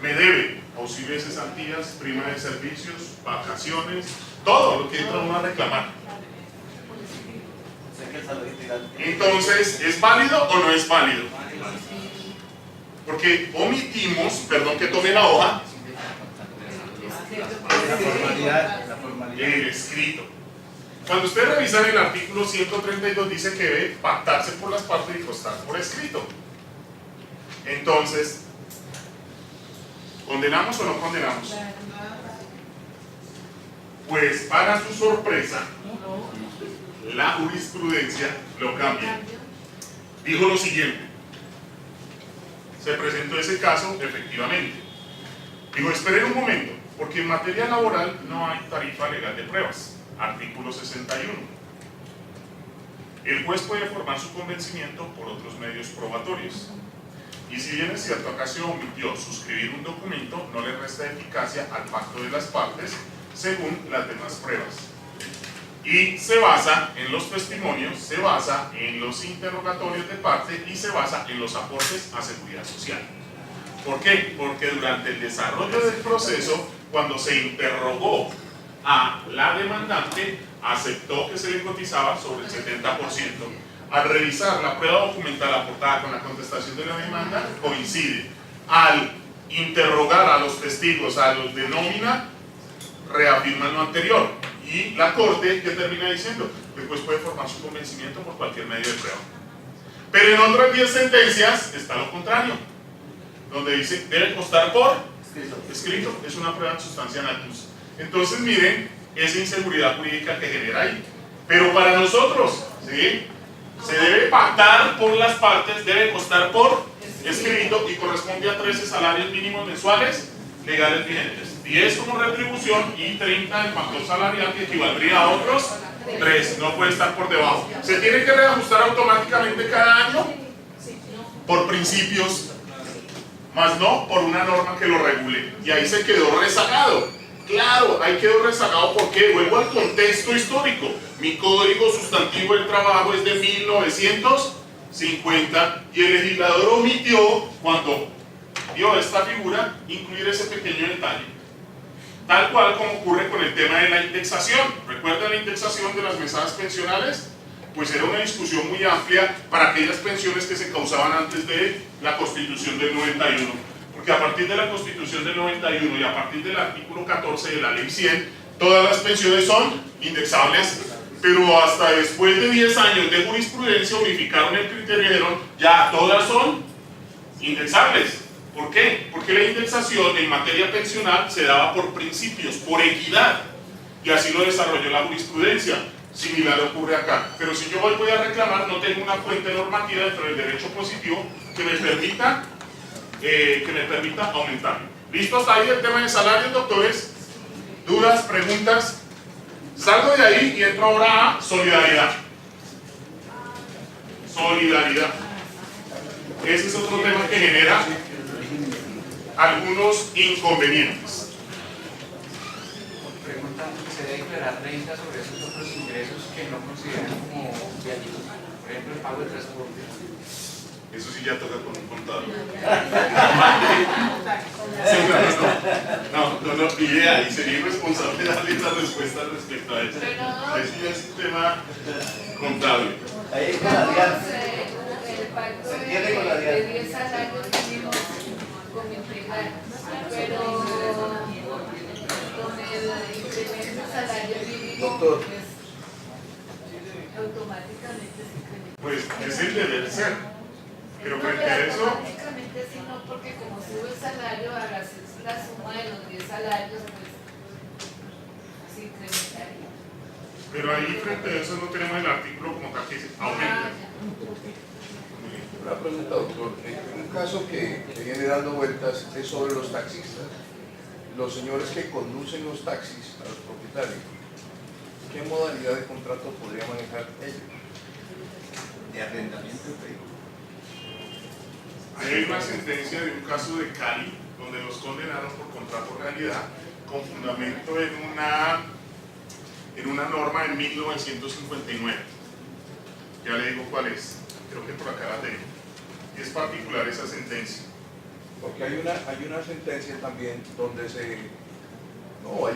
Speaker 1: Me debe auxilio de cesantías, prima de servicios, vacaciones, todo lo que entra uno a reclamar. Entonces, ¿es válido o no es válido? Porque omitimos, perdón que tome la hoja,
Speaker 5: La formalidad.
Speaker 1: el escrito. Cuando ustedes revisan el artículo 132 dice que debe pactarse por las partes y constar por escrito. Entonces, ¿condenamos o no condenamos? Pues para su sorpresa, la jurisprudencia lo cambia. Dijo lo siguiente. Se presentó ese caso, efectivamente. Digo, esperen un momento, porque en materia laboral no hay tarifa legal de pruebas. Artículo 61. El juez puede formar su convencimiento por otros medios probatorios. Y si bien es cierto, acá se omitió suscribir un documento, no le resta eficacia al pacto de las partes según las demás pruebas. Y se basa en los testimonios, se basa en los interrogatorios de parte y se basa en los aportes a seguridad social. ¿Por qué? Porque durante el desarrollo del proceso, cuando se interrogó a la demandante, aceptó que se le cotizaba sobre el 70%. Al revisar la prueba documental aportada con la contestación de la demanda, coincide. Al interrogar a los testigos, a los de nómina, reafirman lo anterior. Y la Corte, ¿qué termina diciendo? Después puede formar su convencimiento por cualquier medio de prueba. Pero en otras 10 sentencias está lo contrario, donde dice, debe constar por escrito, es una prueba en sustancia natus. Entonces miren esa inseguridad jurídica que genera ahí. Pero para nosotros, ¿sí?, se debe pactar por las partes, debe constar por escrito y corresponde a 13 salarios mínimos mensuales legales vigentes. 10 como retribución y 30 el factor salarial, que equivaldría a otros 3, no puede estar por debajo. ¿Se tiene que reajustar automáticamente cada año? Por principios, más no por una norma que lo regule. Y ahí se quedó rezagado. Claro, ahí quedó rezagado porque vuelvo al contexto histórico. Mi código sustantivo del trabajo es de 1950 y el legislador omitió, cuando dio esta figura, incluir ese pequeño detalle. Tal cual como ocurre con el tema de la indexación. ¿Recuerdan la indexación de las mesadas pensionales? Pues era una discusión muy amplia para aquellas pensiones que se causaban antes de la Constitución del 91. Porque a partir de la Constitución del 91 y a partir del artículo 14 de la Ley 100, todas las pensiones son indexables. Pero hasta después de 10 años de jurisprudencia unificaron el criterio y dijeron, ya todas son indexables. ¿Por qué? Porque la indexación en materia pensional se daba por principios, por equidad. Y así lo desarrolló la jurisprudencia. Similar ocurre acá. Pero si yo hoy voy a reclamar, no tengo una fuente normativa dentro del derecho positivo que me permita aumentar. ¿Listo hasta ahí el tema de salarios, doctores? ¿Dudas, preguntas? Salgo de ahí y entro ahora a solidaridad. Solidaridad. Ese es otro tema que genera algunos inconvenientes.
Speaker 5: Pregunta, ¿se debe declarar renta sobre esos otros ingresos que no consideran como viáticos? Por ejemplo, el pago de transporte.
Speaker 1: Eso sí ya toca con un contador. No, idea, y sería irresponsable darle la respuesta respecto a eso. Eso ya es un tema contable.
Speaker 5: Ahí con la DIAN.
Speaker 3: El pacto
Speaker 5: Se entiende con la
Speaker 3: de
Speaker 5: DIAN.
Speaker 3: 10 salarios mínimos con integral, pero con el incremento del salario mínimo,
Speaker 5: Doctor.
Speaker 3: pues, automáticamente se incrementa.
Speaker 1: Pues es el deber ser. Pero
Speaker 3: No,
Speaker 1: frente a eso,
Speaker 3: automáticamente sí, no, porque como sube el salario, hagas la suma de los 10 salarios, pues se incrementaría.
Speaker 1: pero ahí frente a eso no tenemos el artículo como tal que dice aumenta.
Speaker 3: Ah, ya.
Speaker 4: Una pregunta, doctor. Un caso que viene dando vueltas es sobre los taxistas. Los señores que conducen los taxis a los propietarios, ¿qué modalidad de contrato podría manejar ellos?
Speaker 6: De arrendamiento de vehículos.
Speaker 1: Hay una sentencia de un caso de Cali donde los condenaron por contrato realidad con fundamento en una norma en 1959. Ya le digo cuál es, creo que por acá la tengo. Y es particular esa sentencia.
Speaker 4: Porque hay una sentencia también donde hay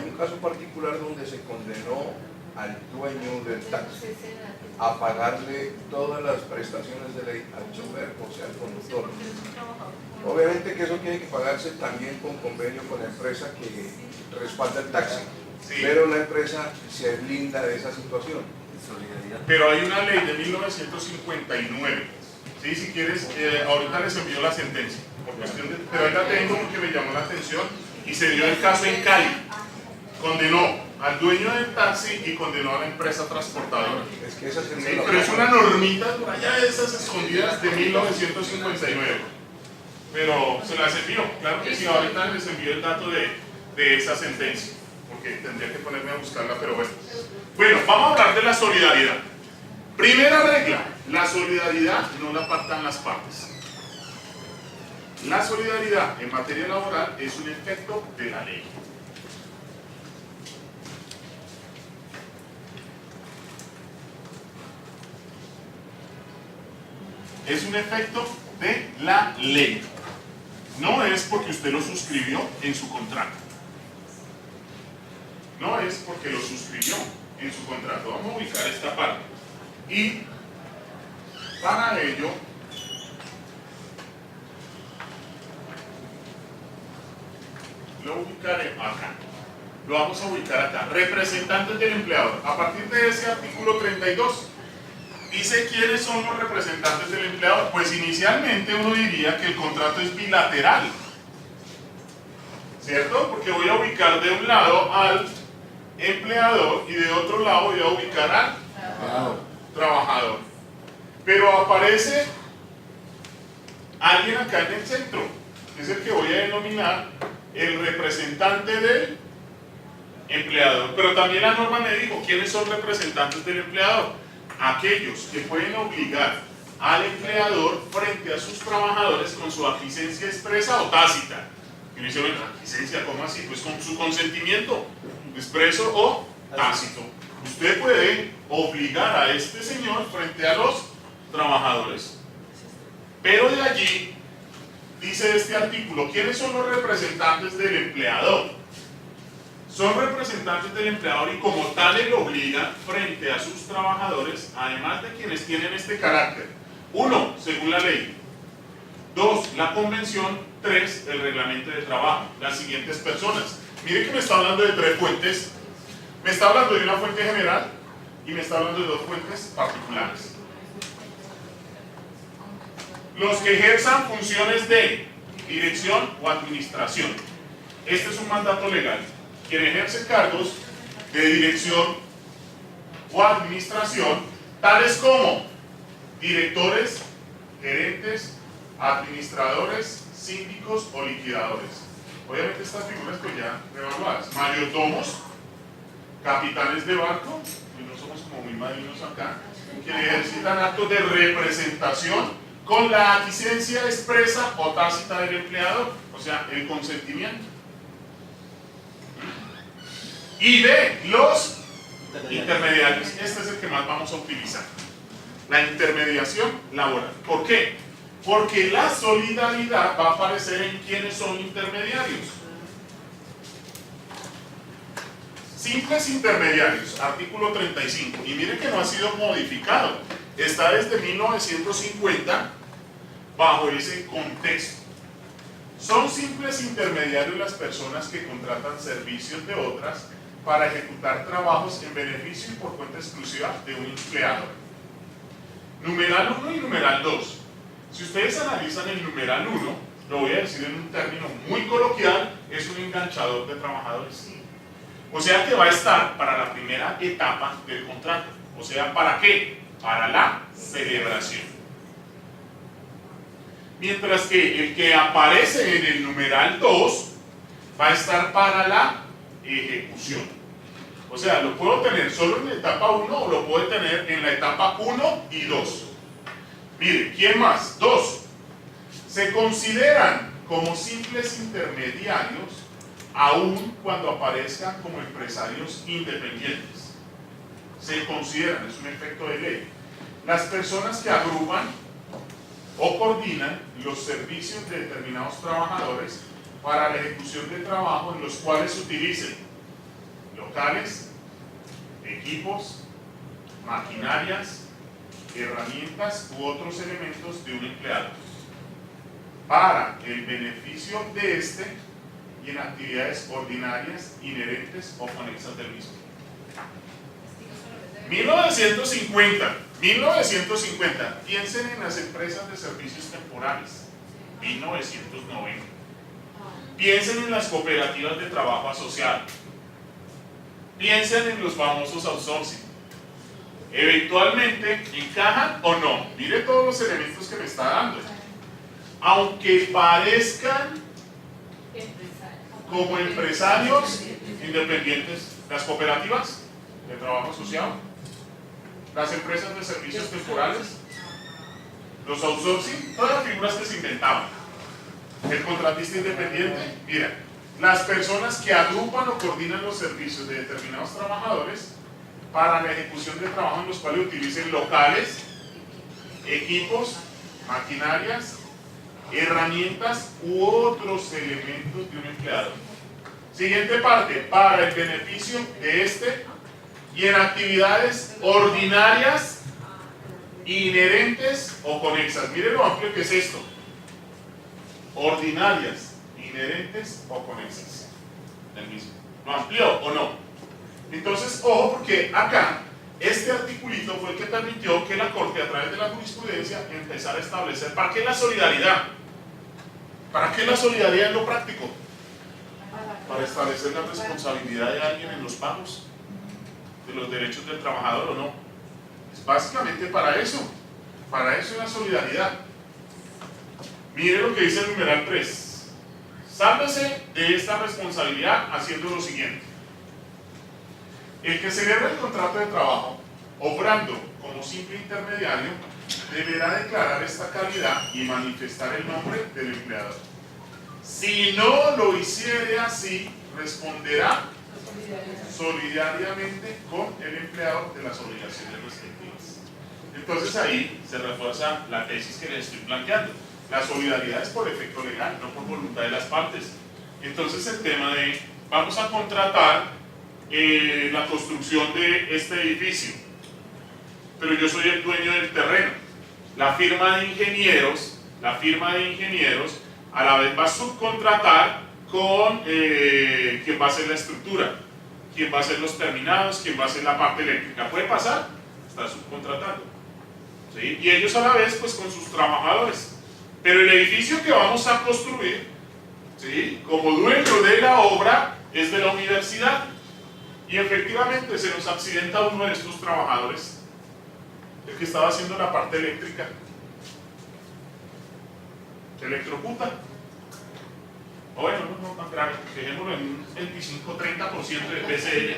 Speaker 4: un caso particular donde se condenó al dueño del taxi a pagarle todas las prestaciones de ley al chofer, o sea, al conductor. Obviamente que eso tiene que pagarse también con convenio con la empresa que respalda el taxi,
Speaker 1: Sí.
Speaker 4: pero la empresa se blinda de esa situación.
Speaker 6: Solidaridad.
Speaker 1: Pero hay una ley de 1959. ¿Sí? Si quieres, ahorita les envío la sentencia. Pero ahí la tengo porque me llamó la atención y se dio el caso en Cali. Condenó al dueño del taxi y condenó a la empresa transportadora.
Speaker 4: Es que esa
Speaker 1: Sí,
Speaker 4: sería
Speaker 1: pero es una normita por allá de esas escondidas de 1959. Pero se las envío, claro que sí, ahorita les envío el dato de esa sentencia, porque tendría que ponerme a buscarla, pero bueno. Bueno, vamos a hablar de la solidaridad. Primera regla, la solidaridad no la pactan las partes. La solidaridad en materia laboral es un efecto de la ley. Es un efecto de la ley. No es porque usted lo suscribió en su contrato. No es porque lo suscribió en su contrato. Vamos a ubicar esta parte. Y para ello, lo ubicaré acá. Lo vamos a ubicar acá. Representantes del empleador. A partir de ese artículo 32, dice quiénes son los representantes del empleador. Pues inicialmente uno diría que el contrato es bilateral, ¿cierto? Porque voy a ubicar de un lado al empleador y de otro lado voy a ubicar al trabajador. Pero aparece alguien acá en el centro, que es el que voy a denominar el representante del empleador. Pero también la norma me dijo quiénes son representantes del empleador. Aquellos que pueden obligar al empleador frente a sus trabajadores con su aquiescencia expresa o tácita. Y me dice, bueno, aquiescencia, ¿cómo así? Pues con su consentimiento, expreso o tácito. Usted puede obligar a este señor frente a los trabajadores. Pero de allí, dice este artículo, ¿quiénes son los representantes del empleador? Son representantes del empleador y como tales lo obligan frente a sus trabajadores, además de quienes tienen este carácter. 1, según la ley. 2, la convención. 3, el reglamento de trabajo. Las siguientes personas. Mire que me está hablando de 3 fuentes. Me está hablando de una fuente general y me está hablando de 2 fuentes particulares. Los que ejerzan funciones de dirección o administración. Este es un mandato legal. Quien ejerce cargos de dirección o administración, tales como directores, gerentes, administradores, síndicos o liquidadores. Obviamente estas figuras pues ya revaluadas. Mayordomos, capitanes de barco, y no somos como muy marinos acá, que ejercitan actos de representación con la aquiescencia expresa o tácita del empleador, o sea, el consentimiento. Y de los intermediarios, este es el que más vamos a utilizar, la intermediación laboral. ¿Por qué? Porque la solidaridad va a aparecer en quienes son intermediarios. Simples intermediarios, artículo 35, y miren que no ha sido modificado, está desde 1950 bajo ese contexto. Son simples intermediarios las personas que contratan servicios de otras para ejecutar trabajos en beneficio y por cuenta exclusiva de un empleador. Numeral 1 y numeral 2. Si ustedes analizan el numeral 1, lo voy a decir en un término muy coloquial, es un enganchador de trabajadores. O sea que va a estar para la primera etapa del contrato. O sea, ¿para qué? Para la celebración. Mientras que el que aparece en el numeral 2 va a estar para la ejecución. O sea, lo puedo tener solo en la etapa 1 o lo puedo tener en la etapa 1 y 2. Mire, ¿quién más? 2. Se consideran como simples intermediarios aun cuando aparezcan como empresarios independientes. Se consideran, es un efecto de ley, las personas que agrupan o coordinan los servicios de determinados trabajadores para la ejecución de trabajo en los cuales se utilicen locales, equipos, maquinarias, herramientas u otros elementos de un empleado para el beneficio de este y en actividades ordinarias, inherentes o conexas del mismo. 1950, piensen en las empresas de servicios temporales. 1990. Piensen en las cooperativas de trabajo asociado. Piensen en los famosos outsourcing. Eventualmente, ¿encajan o no? Mire todos los elementos que me está dando. Aunque parezcan como empresarios independientes, las cooperativas de trabajo asociado, las empresas de servicios temporales, los outsourcing, todas las figuras que se inventaban. El contratista independiente, mira, las personas que agrupan o coordinan los servicios de determinados trabajadores para la ejecución de trabajo en los cuales utilicen locales, equipos, maquinarias, herramientas u otros elementos de un empleado. Siguiente parte, para el beneficio de este y en actividades ordinarias, inherentes o conexas. Mire lo amplio que es esto. Ordinarias, inherentes o conexas. El mismo. ¿Lo amplió o no? Entonces, ojo, porque acá este articulito fue el que permitió que la Corte, a través de la jurisprudencia, empezara a establecer ¿para qué la solidaridad? ¿Para qué la solidaridad en lo práctico? Para establecer la responsabilidad de alguien en los pagos de los derechos del trabajador o no. Es básicamente para eso es la solidaridad. Mire lo que dice el numeral 3. Sálvese de esta responsabilidad haciendo lo siguiente. El que celebra el contrato de trabajo, obrando como simple intermediario, deberá declarar esta calidad y manifestar el nombre del empleador. Si no lo hiciere así, responderá solidariamente con el empleador de las obligaciones respectivas. Entonces ahí se refuerza la tesis que les estoy planteando. La solidaridad es por efecto legal, no por voluntad de las partes. Entonces el tema de vamos a contratar la construcción de este edificio, pero yo soy el dueño del terreno. La firma de ingenieros a la vez va a subcontratar con quien va a hacer la estructura, quien va a hacer los terminados, quien va a hacer la parte eléctrica. ¿Puede pasar? Está subcontratando, ¿sí? Y ellos a la vez pues con sus trabajadores. Pero el edificio que vamos a construir, ¿sí?, como dueño de la obra es de la universidad. Y efectivamente se nos accidenta uno de estos trabajadores, el que estaba haciendo la parte eléctrica. Se electrocuta. O bueno, no tan grave, dejémoslo en un 25-30% de PCL.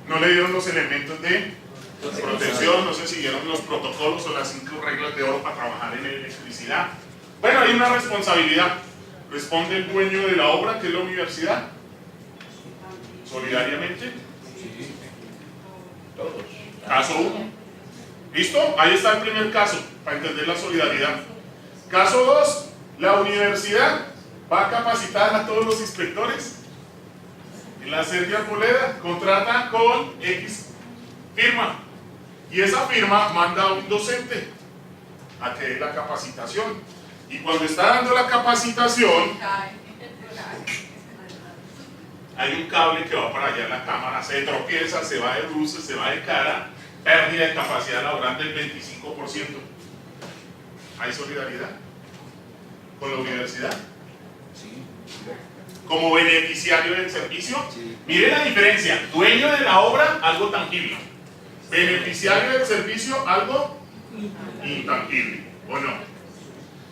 Speaker 1: No le dieron los elementos de protección, no se siguieron los protocolos o las 5 reglas de oro para trabajar en electricidad. Bueno, hay una responsabilidad. Responde el dueño de la obra, que es la universidad, solidariamente.
Speaker 4: Sí, todos.
Speaker 1: Caso 1. ¿Listo? Ahí está el primer caso, para entender la solidaridad. Caso 2, la universidad va a capacitar a todos los inspectores. En la Sergio Arboleda contrata con X firma. Y esa firma manda a un docente a que dé la capacitación. Y cuando está dando la capacitación, hay un cable que va para allá en la cámara, se tropieza, se va de luces, se va de cara, pérdida de capacidad laboral del 25%. ¿Hay solidaridad con la universidad?
Speaker 4: Sí.
Speaker 1: Como beneficiario del servicio,
Speaker 4: Sí.
Speaker 1: mire la diferencia: dueño de la obra, algo tangible; beneficiario del servicio, algo intangible. ¿O no?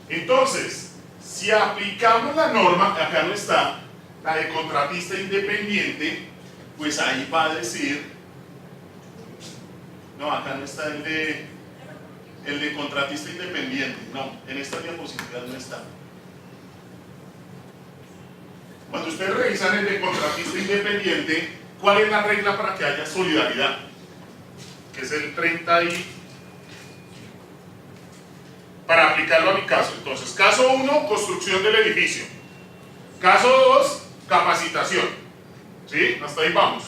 Speaker 1: Entonces, si aplicamos la norma, acá no está, la de contratista independiente, pues ahí va a decir, no, acá no está el de contratista independiente, no, en esta diapositiva no está. Cuando ustedes revisan el de contratista independiente, ¿cuál es la regla para que haya solidaridad? Que es el 30 y... Para aplicarlo a mi caso. Entonces, caso 1, construcción del edificio. Caso 2, capacitación. ¿Sí? Hasta ahí vamos.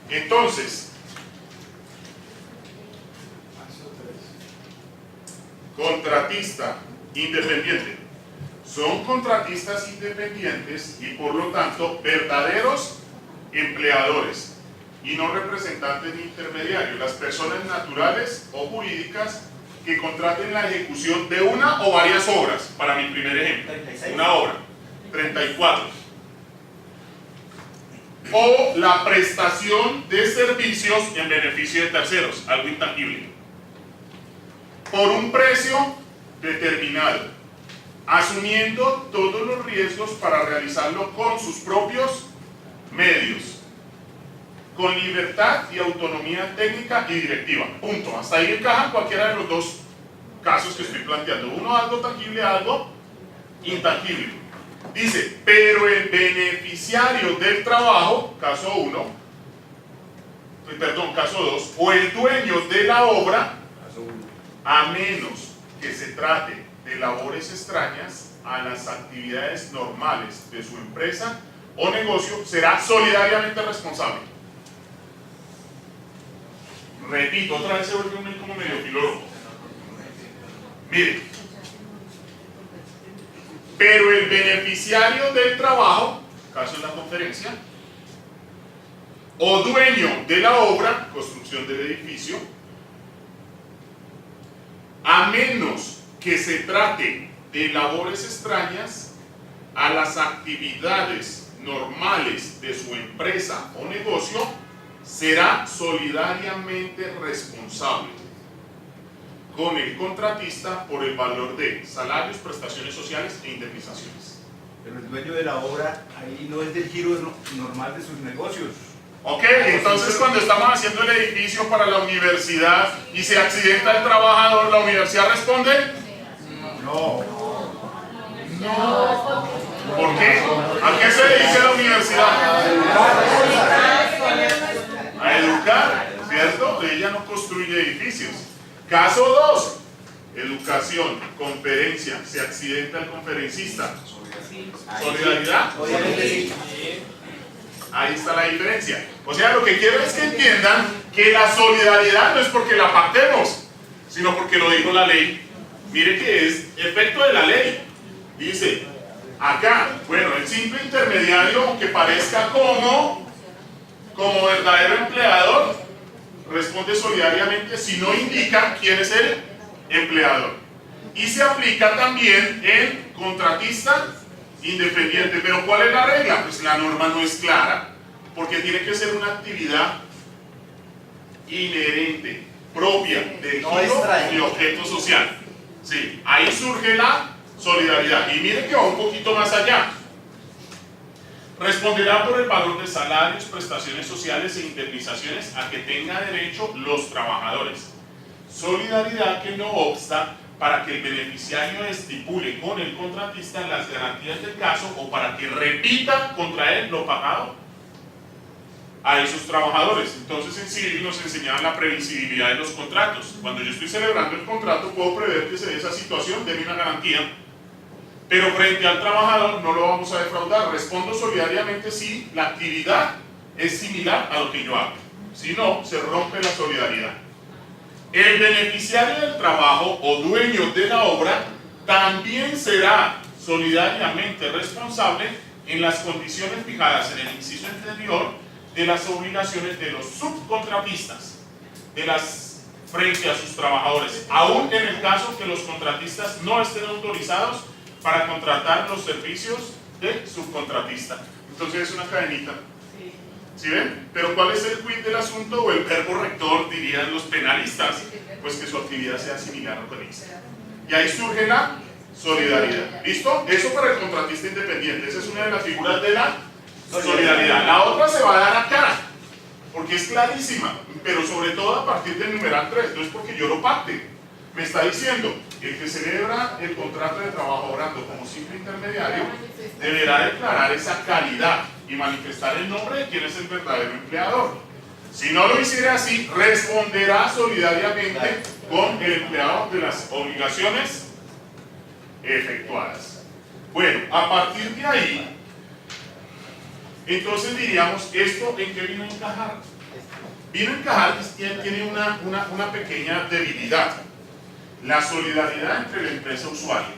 Speaker 1: Entonces, contratista independiente. Son contratistas independientes y por lo tanto verdaderos empleadores y no representantes ni intermediarios, las personas naturales o jurídicas que contraten la ejecución de una o varias obras. Para mi primer ejemplo,
Speaker 6: 36.
Speaker 1: una obra, 34, o la prestación de servicios en beneficio de terceros, algo intangible, por un precio determinado, asumiendo todos los riesgos para realizarlo con sus propios medios, con libertad y autonomía técnica y directiva. Punto. Hasta ahí encajan cualquiera de los dos casos que estoy planteando. Uno algo tangible, algo intangible. Dice, pero el beneficiario del trabajo, caso 1, perdón, caso 2, o el dueño de la obra, a menos que se trate de labores extrañas a las actividades normales de su empresa o negocio, será solidariamente responsable. Repito, otra vez se vuelve como medio filólogo. Mire, pero el beneficiario del trabajo, caso de la conferencia, o dueño de la obra, construcción del edificio, a menos que se trate de labores extrañas a las actividades normales de su empresa o negocio, será solidariamente responsable con el contratista por el valor de salarios, prestaciones sociales e indemnizaciones.
Speaker 6: Pero el dueño de la obra ahí no es del giro normal de sus negocios.
Speaker 1: Ok, entonces cuando estamos haciendo el edificio para la universidad y se accidenta el trabajador, ¿la universidad responde?
Speaker 6: No.
Speaker 1: No. ¿Por qué? ¿A qué se dedica la universidad? A educar, ¿cierto? Ella no construye edificios. Caso 2, educación, conferencia, se accidenta el conferencista. ¿Solidaridad? Ahí está la diferencia. O sea, lo que quiero es que entiendan que la solidaridad no es porque la pactemos, sino porque lo dijo la ley. Mire que es efecto de la ley. Dice, acá, bueno, el simple intermediario, aunque parezca como verdadero empleador, responde solidariamente si no indica quién es el empleador. Y se aplica también en contratista independiente. Pero ¿cuál es la regla? Pues la norma no es clara, porque tiene que ser una actividad inherente, propia del giro y objeto social. Sí, ahí surge la solidaridad. Y miren que va un poquito más allá. Responderá por el valor de salarios, prestaciones sociales e indemnizaciones a que tenga derecho los trabajadores. Solidaridad que no obsta para que el beneficiario estipule con el contratista las garantías del caso o para que repita contra él lo pagado a esos trabajadores. Entonces en civil nos enseñaban la previsibilidad de los contratos. Cuando yo estoy celebrando el contrato puedo prever que se dé esa situación, denme una garantía. Pero frente al trabajador no lo vamos a defraudar. Respondo solidariamente si la actividad es similar a lo que yo hago. Si no, se rompe la solidaridad. El beneficiario del trabajo o dueño de la obra también será solidariamente responsable en las condiciones fijadas en el inciso anterior de las obligaciones de los subcontratistas frente a sus trabajadores, aún en el caso que los contratistas no estén autorizados para contratar los servicios de subcontratista. Entonces es una cadenita. ¿Sí ven? Pero ¿cuál es el quid del asunto o el verbo rector, dirían los penalistas? Pues que su actividad sea similar o conexia. Y ahí surge la solidaridad. ¿Listo? Eso para el contratista independiente. Esa es una de las figuras de la solidaridad. La otra se va a dar acá, porque es clarísima, pero sobre todo a partir del numeral 3. No es porque yo lo pacte. Me está diciendo, el que celebra el contrato de trabajo obrando como simple intermediario deberá declarar esa calidad y manifestar el nombre de quien es el verdadero empleador. Si no lo hiciera así, responderá solidariamente con el empleado de las obligaciones efectuadas. Bueno, a partir de ahí, entonces diríamos, ¿esto en qué vino a encajar? Vino a encajar y tiene una pequeña debilidad. La solidaridad entre la empresa usuaria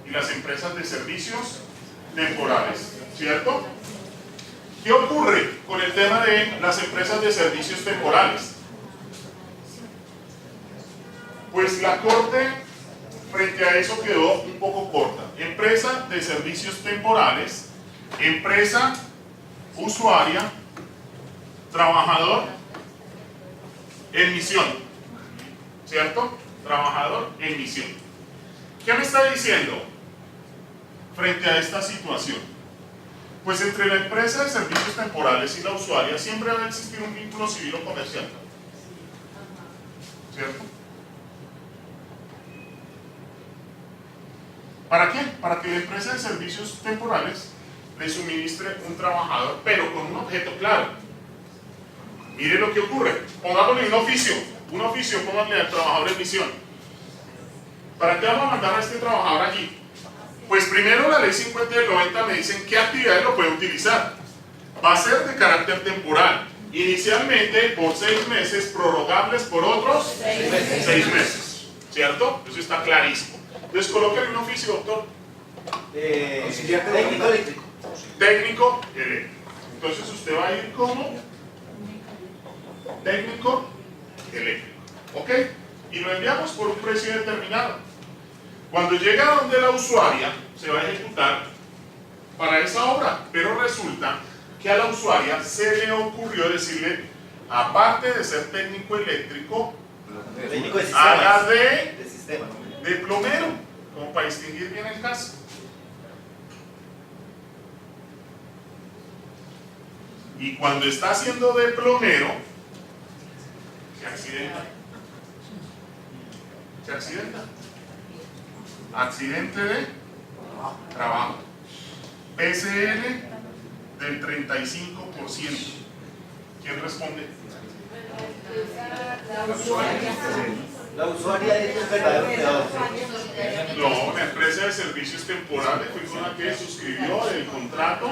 Speaker 1: y las empresas de servicios temporales, ¿cierto? ¿Qué ocurre con el tema de las empresas de servicios temporales? Pues la Corte frente a eso quedó un poco corta. Empresa de servicios temporales, empresa usuaria, trabajador en misión, ¿cierto? Trabajador en misión. ¿Qué me está diciendo frente a esta situación? Pues entre la empresa de servicios temporales y la usuaria siempre va a existir un vínculo civil o comercial, ¿cierto? ¿Para qué? Para que la empresa de servicios temporales le suministre un trabajador, pero con un objeto claro. Mire lo que ocurre. Pongámosle un oficio, pónganle al trabajador en misión. ¿Para qué vamos a mandar a este trabajador allí? Pues primero la ley 50 del 90 me dicen qué actividades lo puede utilizar. Va a ser de carácter temporal. Inicialmente por 6 meses, prorrogables por otros 6 meses. ¿Cierto? Eso está clarísimo. Entonces colóquenle un oficio, doctor.
Speaker 6: Técnico eléctrico.
Speaker 1: Técnico eléctrico. Entonces usted va a ir como técnico eléctrico. ¿Ok? Y lo enviamos por un precio determinado. Cuando llega donde la usuaria, se va a ejecutar para esa obra. Pero resulta que a la usuaria se le ocurrió decirle, aparte de ser técnico eléctrico, haga de plomero, como para distinguir bien el caso. Y cuando está haciendo de plomero, se accidenta. Se accidenta. Accidente de trabajo. PCL del 35%. ¿Quién responde?
Speaker 6: La usuaria es el verdadero empleador.
Speaker 1: No, la empresa de servicios temporales fue con la que suscribió el contrato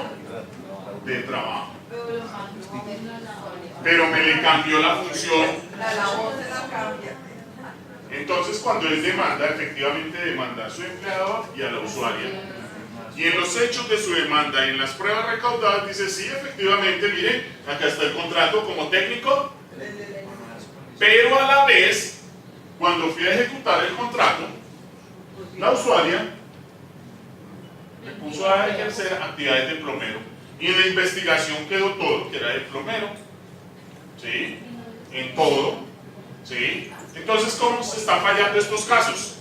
Speaker 1: de trabajo. Pero me le cambió la función.
Speaker 3: La labor se la cambia.
Speaker 1: Entonces cuando él demanda, efectivamente demanda a su empleador y a la usuaria. Y en los hechos de su demanda, en las pruebas recaudadas, dice, sí, efectivamente, miren, acá está el contrato como técnico, pero a la vez, cuando fui a ejecutar el contrato, la usuaria me puso a ejercer actividades de plomero. Y en la investigación quedó todo, que era de plomero, ¿sí? En todo, ¿sí? Entonces, ¿cómo se están fallando estos casos?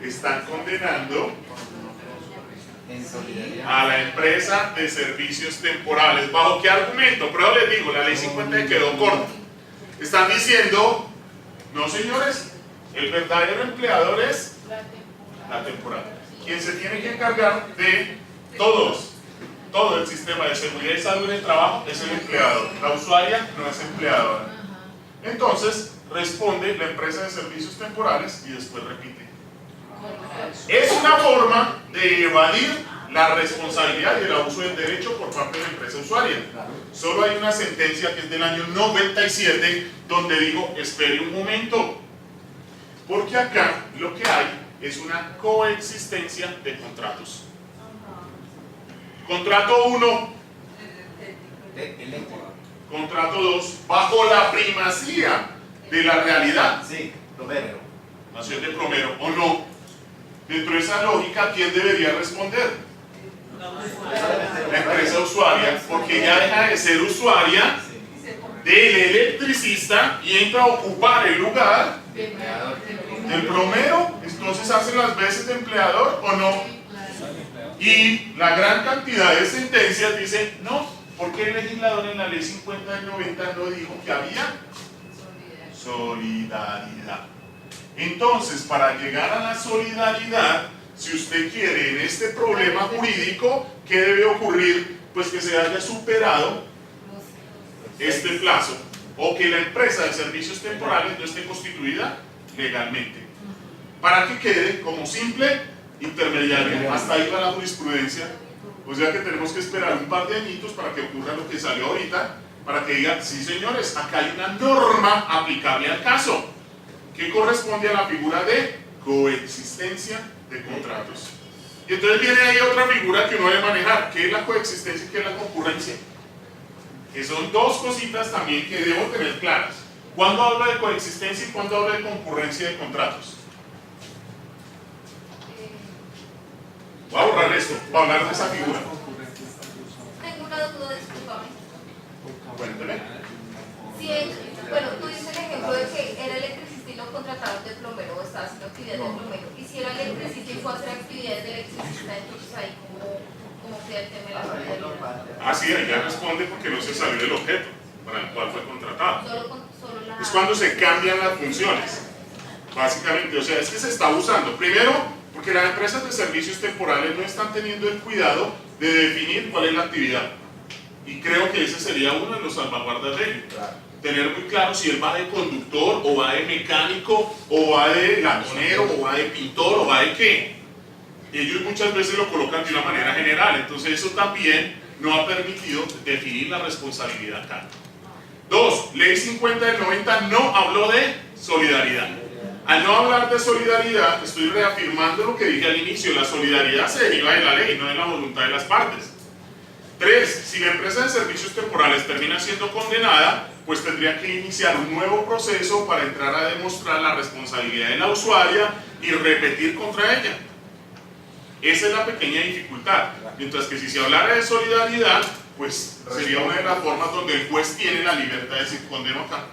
Speaker 1: Están condenando a la empresa de servicios temporales. ¿Bajo qué argumento? Pero les digo, la ley 50 quedó corta. Están diciendo, no señores, el verdadero empleador es la temporada. Quien se tiene que encargar de todo el sistema de seguridad y salud en el trabajo es el empleador. La usuaria no es empleadora. Entonces, responde la empresa de servicios temporales y después repite. Es una forma de evadir la responsabilidad y el abuso del derecho por parte de la empresa usuaria. Solo hay una sentencia que es del año 97 donde digo, espere un momento, porque acá lo que hay es una coexistencia de contratos. Contrato 1, contrato 2, bajo la primacía de la realidad.
Speaker 6: Sí, plomero.
Speaker 1: Nación de plomero o no. Dentro de esa lógica, ¿quién debería responder? La empresa usuaria, porque ya deja de ser usuaria del electricista y entra a ocupar el lugar El plomero, entonces hace las veces de empleador o no. Y la gran cantidad de sentencias dicen, no, porque el legislador en la ley 50 del 90 no dijo que había solidaridad. Entonces, para llegar a la solidaridad, si usted quiere en este problema jurídico, ¿qué debe ocurrir? Pues que se haya superado este plazo o que la empresa de servicios temporales no esté constituida legalmente, para que quede como simple intermediario. Hasta ahí va la jurisprudencia. O sea que tenemos que esperar un par de añitos para que ocurra lo que salió ahorita, para que digan, sí señores, acá hay una norma aplicable al caso, que corresponde a la figura de coexistencia de contratos. Y entonces viene ahí otra figura que uno debe manejar, que es la coexistencia y que es la concurrencia, que son dos cositas también que debo tener claras. ¿Cuándo hablo de coexistencia y cuándo hablo de concurrencia de contratos? Voy a borrar esto, para hablar de esa figura.
Speaker 7: Tengo una duda, discúlpame.
Speaker 1: Cuénteme.
Speaker 7: Si bueno, tú dices el ejemplo de que era electricista y lo contrataron de plomero o estaba haciendo actividades de plomero. Y si era electricista y fue a hacer actividades de electricista, entonces ahí como queda el tema de la solidaridad.
Speaker 1: Así es, ya responde porque no se salió del objeto para el cual fue contratado.
Speaker 7: Solo la...
Speaker 1: Es cuando se cambian las funciones, básicamente. O sea, es que se está usando. Primero, porque las empresas de servicios temporales no están teniendo el cuidado de definir cuál es la actividad. Y creo que ese sería uno de los salvaguardas de ello. Tener muy claro si él va de conductor, o va de mecánico, o va de latonero, o va de pintor, o va de qué. Ellos muchas veces lo colocan de una manera general, entonces eso también no ha permitido definir la responsabilidad acá. 2. Ley 50 del 90 no habló de solidaridad. Al no hablar de solidaridad, estoy reafirmando lo que dije al inicio: la solidaridad se deriva de la ley, no de la voluntad de las partes. 3. Si la empresa de servicios temporales termina siendo condenada, pues tendría que iniciar un nuevo proceso para entrar a demostrar la responsabilidad de la usuaria y repetir contra ella. Esa es la pequeña dificultad. Mientras que si se hablara de solidaridad, pues sería una de las formas donde el juez tiene la libertad de decir condeno acá.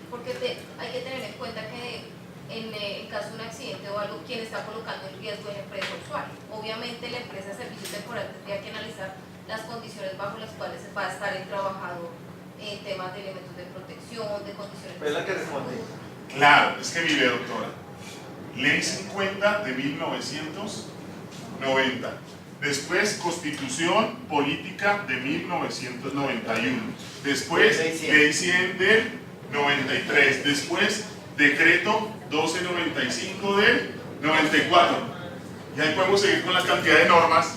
Speaker 7: Porque hay que tener en cuenta que en el caso de un accidente o algo, quien está colocando el riesgo es la empresa usuaria. Obviamente la empresa de servicios temporales tendría que analizar las condiciones bajo las cuales va a estar el trabajador en temas de elementos de protección, de condiciones de salud.
Speaker 1: Claro, es que mire, doctora, Ley 50 de 1990, después Constitución Política de 1991, después Ley 100 del 93, después Decreto 1295 del 94, y ahí podemos seguir con la cantidad de normas.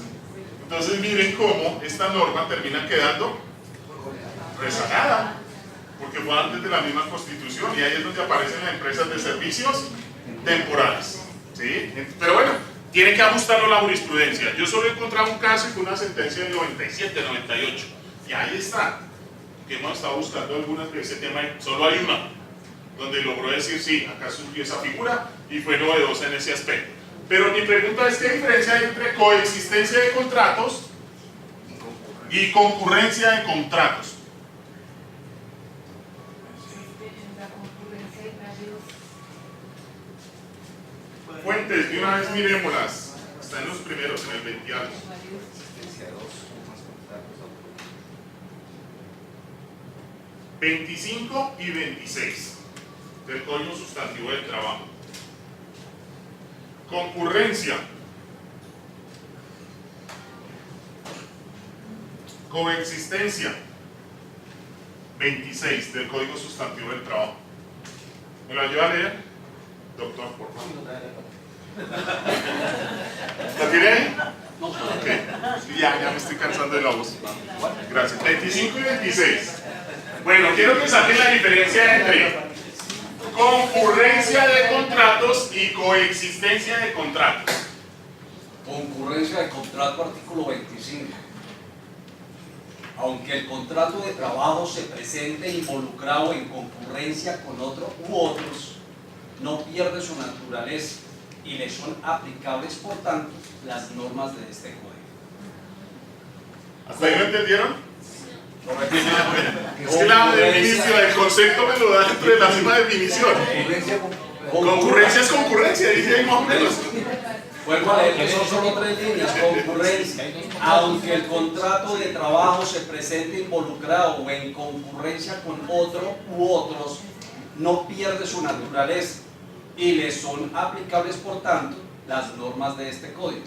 Speaker 1: Entonces miren cómo esta norma termina quedando rezagada, porque fue antes de la misma Constitución, y ahí es donde aparecen las empresas de servicios temporales, ¿sí? Pero bueno, tiene que ajustarlo a la jurisprudencia. Yo solo he encontrado un caso y fue una sentencia del 97, 98, y ahí está, que hemos estado buscando algunas de ese tema, y solo hay una donde logró decir sí, acá surgió esa figura y fue novedosa en ese aspecto. Pero mi pregunta es: ¿qué diferencia hay entre coexistencia de contratos y concurrencia de contratos?
Speaker 3: La concurrencia de varios.
Speaker 1: Fuentes, de una vez miremoslas. Están en los primeros, en el 20 algo. 25 y 26 del Código Sustantivo del Trabajo. Concurrencia. Coexistencia. 26 del Código Sustantivo del Trabajo. ¿Me lo ayuda a leer? Doctor, por favor. ¿La tiene ahí? Ok. Ya me estoy cansando de la voz. Gracias. 25 y 26. Bueno, quiero que saquen la diferencia entre concurrencia de contratos y coexistencia de contratos.
Speaker 2: Concurrencia de contrato, artículo 25. Aunque el contrato de trabajo se presente involucrado en concurrencia con otro u otros, no pierde su naturaleza y le son aplicables, por tanto, las normas de este código.
Speaker 1: ¿Hasta ahí lo entendieron? Es que la definición, el concepto me lo da dentro de la misma definición. Concurrencia es concurrencia, dice ahí más o menos.
Speaker 2: Vuelvo a leer, que son solo 3 líneas. Concurrencia. Aunque el contrato de trabajo se presente involucrado o en concurrencia con otro u otros, no pierde su naturaleza y le son aplicables, por tanto, las normas de este código.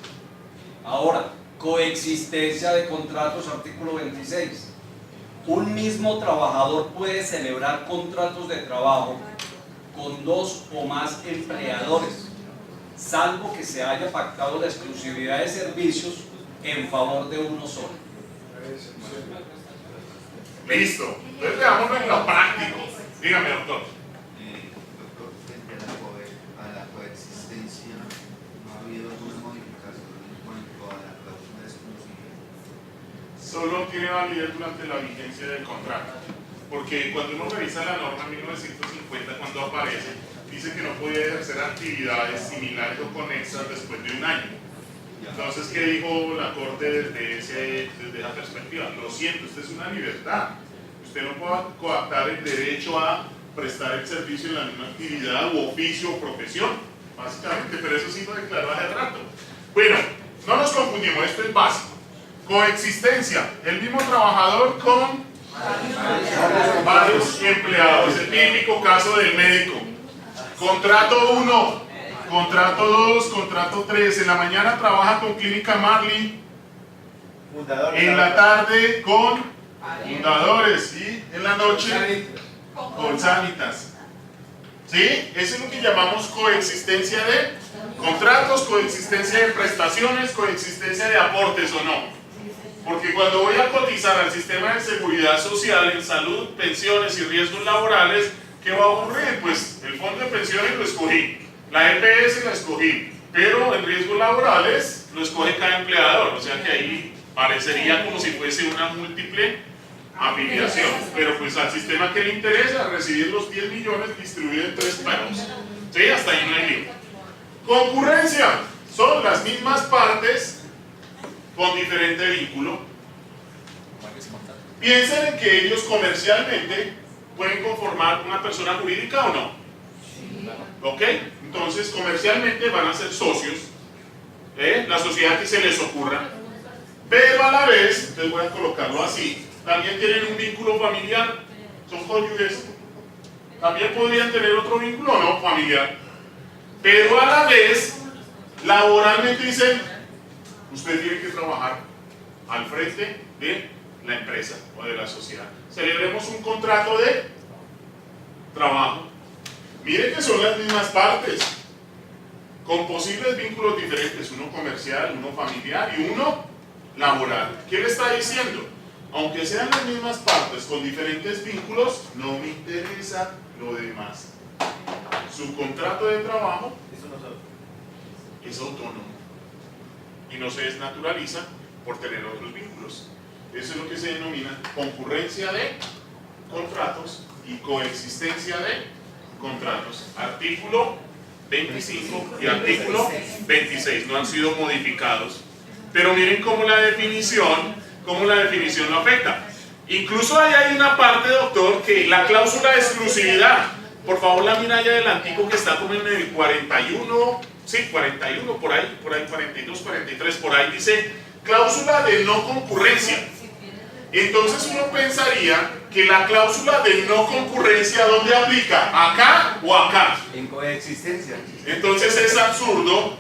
Speaker 2: Ahora, coexistencia de contratos, artículo 26. Un mismo trabajador puede celebrar contratos de trabajo con 2 o más empleadores, salvo que se haya pactado la exclusividad de servicios en favor de uno solo.
Speaker 1: Listo. Entonces veámoslo en lo práctico. Dígame, doctor.
Speaker 8: Doctor, frente a la coexistencia, ¿no ha habido alguna modificación en cuanto a la cláusula de exclusividad?
Speaker 1: Solo tiene validez durante la vigencia del contrato. Porque cuando uno revisa la norma 1950, cuando aparece, dice que no puede ejercer actividades similares o conexas después de 1 año. Entonces, ¿qué dijo la Corte desde esa perspectiva? Lo siento, esta es una libertad. Usted no puede coartar el derecho a prestar el servicio en la misma actividad u oficio o profesión, básicamente, pero eso sí lo declaró hace rato. Bueno, no nos confundimos, esto es básico. Coexistencia, el mismo trabajador con varios empleados, el típico caso del médico. Contrato 1, contrato 2, contrato 3, en la mañana trabaja con Clínica Marley, en la tarde con Fundadores y en la noche con Sanitas. ¿Sí? Eso es lo que llamamos coexistencia de contratos, coexistencia de prestaciones, coexistencia de aportes o no. Porque cuando voy a cotizar al sistema de seguridad social en salud, pensiones y riesgos laborales, ¿qué va a ocurrir? Pues el fondo de pensiones lo escogí, la EPS la escogí, pero en riesgos laborales lo escoge cada empleador, o sea que ahí parecería como si fuese una múltiple afiliación, pero pues al sistema que le interesa recibir los 10 millones distribuidos en 3 pagos. ¿Sí? Hasta ahí no hay lío. Concurrencia, son las mismas partes con diferente vínculo. Piensen en que ellos comercialmente pueden conformar una persona jurídica o no. ¿Ok? Entonces comercialmente van a ser socios, la sociedad que se les ocurra, pero a la vez, entonces voy a colocarlo así, también tienen un vínculo familiar, son cónyuges, también podrían tener otro vínculo o no familiar, pero a la vez laboralmente dicen, usted tiene que trabajar al frente de la empresa o de la sociedad. Celebremos un contrato de trabajo. Miren que son las mismas partes, con posibles vínculos diferentes, uno comercial, uno familiar y uno laboral. ¿Qué le está diciendo? Aunque sean las mismas partes con diferentes vínculos, no me interesa lo demás. Su contrato de trabajo es autónomo y no se desnaturaliza por tener otros vínculos. Eso es lo que se denomina concurrencia de contratos y coexistencia de contratos. Artículo 25 y artículo 26 no han sido modificados, pero miren cómo la definición lo afecta. Incluso ahí hay una parte, doctor, que la cláusula de exclusividad, por favor la mira allá adelantico que está como en el 41, sí, 41, por ahí 42, 43, por ahí dice cláusula de no concurrencia. Entonces uno pensaría que la cláusula de no concurrencia, ¿dónde aplica? ¿Acá o acá?
Speaker 6: En coexistencia.
Speaker 1: Entonces es absurdo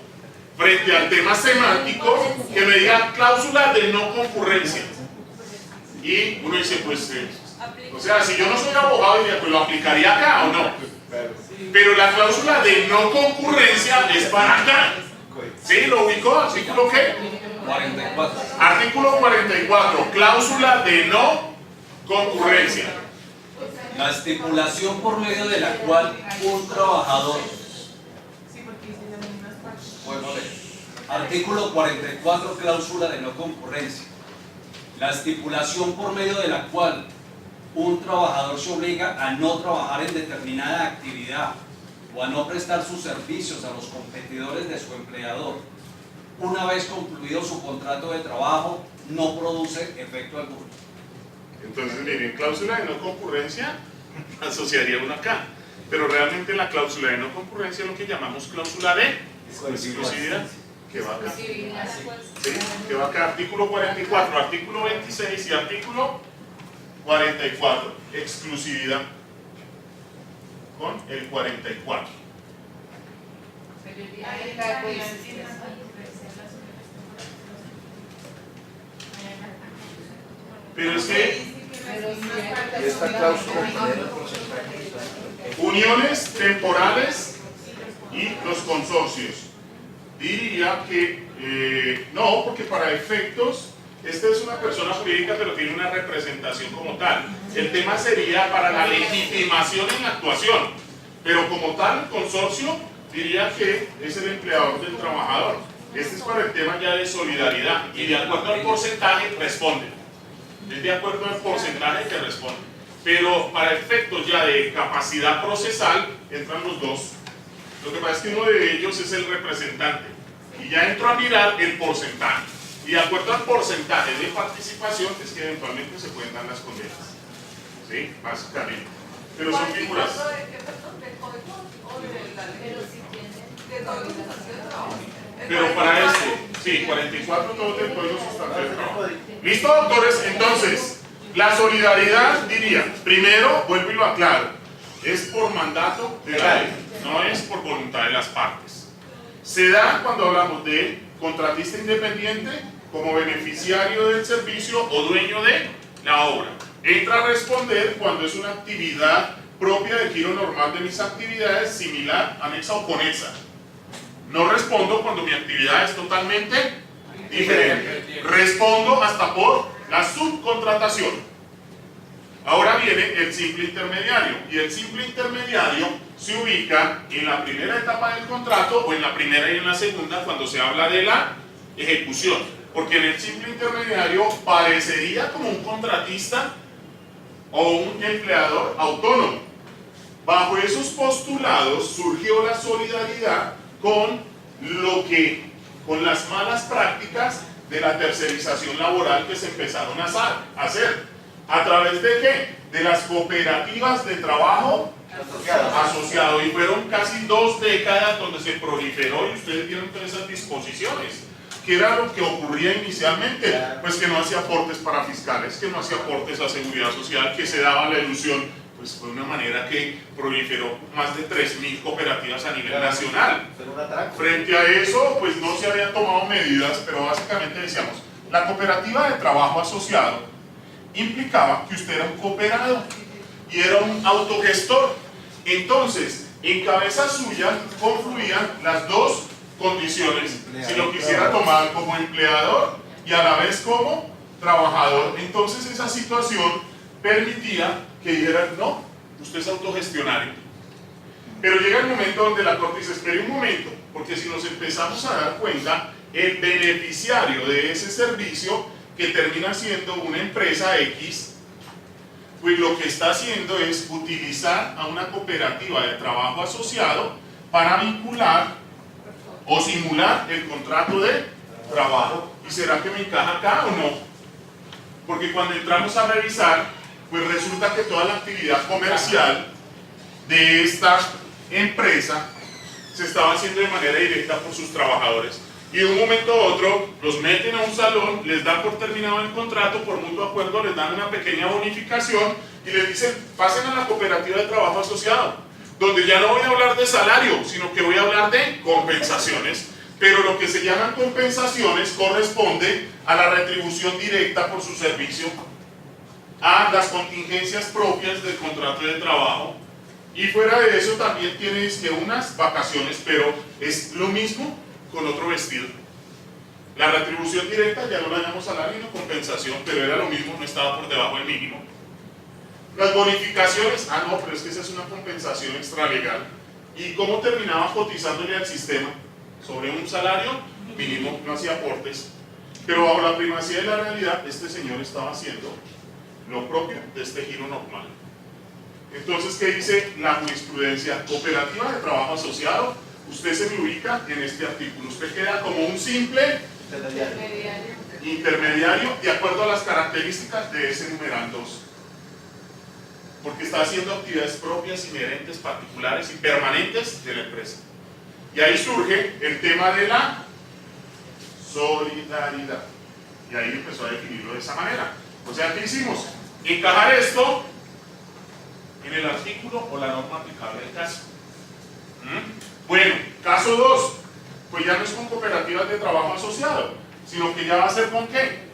Speaker 1: frente al tema semántico que me diga cláusula de no concurrencia. Y uno dice, pues, o sea, si yo no soy abogado, diría, pues lo aplicaría acá o no. Pero la cláusula de no concurrencia es para acá. ¿Sí? ¿Lo ubicó? ¿Artículo qué?
Speaker 2: 44.
Speaker 1: Artículo 44, cláusula de no concurrencia.
Speaker 2: La estipulación por medio de la cual un trabajador. Bueno, artículo 44, cláusula de no concurrencia. La estipulación por medio de la cual un trabajador se obliga a no trabajar en determinada actividad o a no prestar sus servicios a los competidores de su empleador, una vez concluido su contrato de trabajo, no produce efecto alguno.
Speaker 1: Entonces, miren, cláusula de no concurrencia asociaría uno acá. Pero realmente la cláusula de no concurrencia es lo que llamamos cláusula de exclusividad, que va acá. Sí, que va acá, artículo 44, artículo 26 y artículo 44, exclusividad con el 44. Pero es que
Speaker 4: Esta cláusula
Speaker 1: uniones temporales y los consorcios. Diría que no, porque para efectos, esta es una persona jurídica pero tiene una representación como tal. El tema sería para la legitimación en la actuación, pero como tal el consorcio diría que es el empleador del trabajador. Este es para el tema ya de solidaridad y de acuerdo al porcentaje responde. Es de acuerdo al porcentaje que responde. Pero para efectos ya de capacidad procesal entran los dos. Lo que pasa es que uno de ellos es el representante y ya entro a mirar el porcentaje. Y de acuerdo al porcentaje de participación es que eventualmente se pueden dar las condenas. ¿Sí? Básicamente. Pero son figuras. Pero para este, sí, 44 todos del Código Sustancial de Trabajo. ¿Listo, doctores? Entonces, la solidaridad diría, primero, vuelvo y lo aclaro, es por mandato de la ley, no es por voluntad de las partes. Se da cuando hablamos de contratista independiente como beneficiario del servicio o dueño de la obra. Entra a responder cuando es una actividad propia del giro normal de mis actividades, similar, anexa o conexa. No respondo cuando mi actividad es totalmente diferente. Respondo hasta por la subcontratación. Ahora viene el simple intermediario. Y el simple intermediario se ubica en la primera etapa del contrato o en la primera y en la segunda cuando se habla de la ejecución. Porque en el simple intermediario parecería como un contratista o un empleador autónomo. Bajo esos postulados surgió la solidaridad con las malas prácticas de la tercerización laboral que se empezaron a hacer. ¿A través de qué? De las cooperativas de trabajo asociado. Y fueron casi 2 décadas donde se proliferó y ustedes vieron todas esas disposiciones. ¿Qué era lo que ocurría inicialmente? Pues que no hacía aportes para fiscales, que no hacía aportes a seguridad social, que se daba la ilusión. Pues fue una manera que proliferó más de 3.000 cooperativas a nivel nacional. Frente a eso, pues no se habían tomado medidas, pero básicamente decíamos, la cooperativa de trabajo asociado implicaba que usted era un cooperado y era un autogestor. Entonces, en cabeza suya confluían las dos condiciones, si lo quisiera tomar como empleador y a la vez como trabajador. Entonces esa situación permitía que dijeran, no, usted es autogestionario. Pero llega el momento donde la Corte dice, espere un momento, porque si nos empezamos a dar cuenta, el beneficiario de ese servicio, que termina siendo una empresa X, pues lo que está haciendo es utilizar a una cooperativa de trabajo asociado para vincular o simular el contrato de trabajo. ¿Y será que me encaja acá o no? Porque cuando entramos a revisar, pues resulta que toda la actividad comercial de esta empresa se estaba haciendo de manera directa por sus trabajadores. Y de un momento a otro los meten a un salón, les dan por terminado el contrato, por mutuo acuerdo les dan una pequeña bonificación y les dicen, pasen a la cooperativa de trabajo asociado, donde ya no voy a hablar de salario, sino que voy a hablar de compensaciones. Pero lo que se llaman compensaciones corresponde a la retribución directa por su servicio, a las contingencias propias del contrato de trabajo, y fuera de eso también tienes que unas vacaciones, pero es lo mismo con otro vestido. La retribución directa ya no la llamamos salario sino compensación, pero era lo mismo, no estaba por debajo del mínimo. Las bonificaciones, no, pero es que esa es una compensación extralegal. ¿Y cómo terminaba cotizándole al sistema? Sobre un salario mínimo, no hacía aportes, pero bajo la primacía de la realidad, este señor estaba haciendo lo propio de este giro normal. Entonces, ¿qué dice la jurisprudencia? Cooperativa de trabajo asociado, usted se me ubica en este artículo, usted queda como un simple intermediario de acuerdo a las características de ese numeral 2. Porque está haciendo actividades propias, inherentes, particulares y permanentes de la empresa. Y ahí surge el tema de la solidaridad. Y ahí empezó a definirlo de esa manera. O sea, ¿qué hicimos? Encajar esto en el artículo o la norma aplicable del caso. Bueno, caso 2, pues ya no es con cooperativas de trabajo asociado, sino que ya va a ser con ¿qué?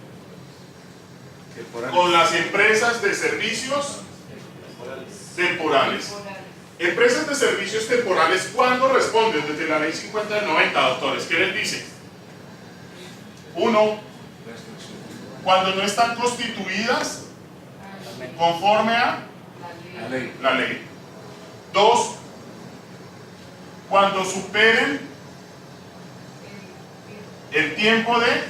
Speaker 1: Con las empresas de servicios temporales. Empresas de servicios temporales, ¿cuándo responden? Desde la ley 50 del 90, doctores. ¿Qué les dice? 1. Cuando no están constituidas conforme a la ley. 2. Cuando superen el tiempo de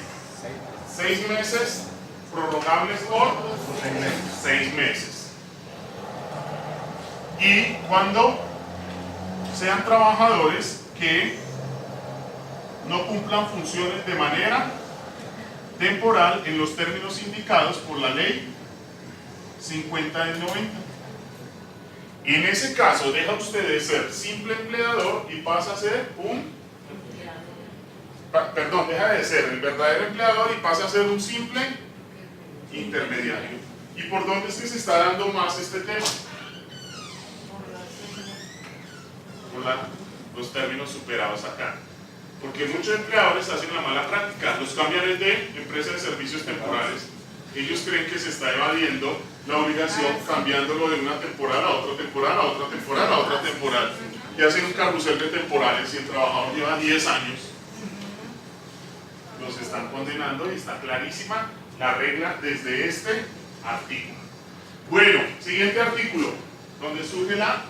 Speaker 1: 6 meses prorrogables por 6 meses. Y cuando sean trabajadores que no cumplan funciones de manera temporal en los términos indicados por la ley 50 del 90. En ese caso deja usted de ser simple empleador y pasa a ser deja de ser el verdadero empleador y pasa a ser un simple intermediario. ¿Y por dónde es que se está dando más este tema? Por los términos superados acá. Porque muchos empleadores hacen la mala práctica, los cambian de empresa de servicios temporales. Ellos creen que se está evadiendo la obligación cambiándolo de una temporal a otra temporal, a otra temporal, a otra temporal. Y hacen un carrusel de temporales y el trabajador lleva 10 años. Los están condenando y está clarísima la regla desde este artículo. Bueno, siguiente artículo, donde surge la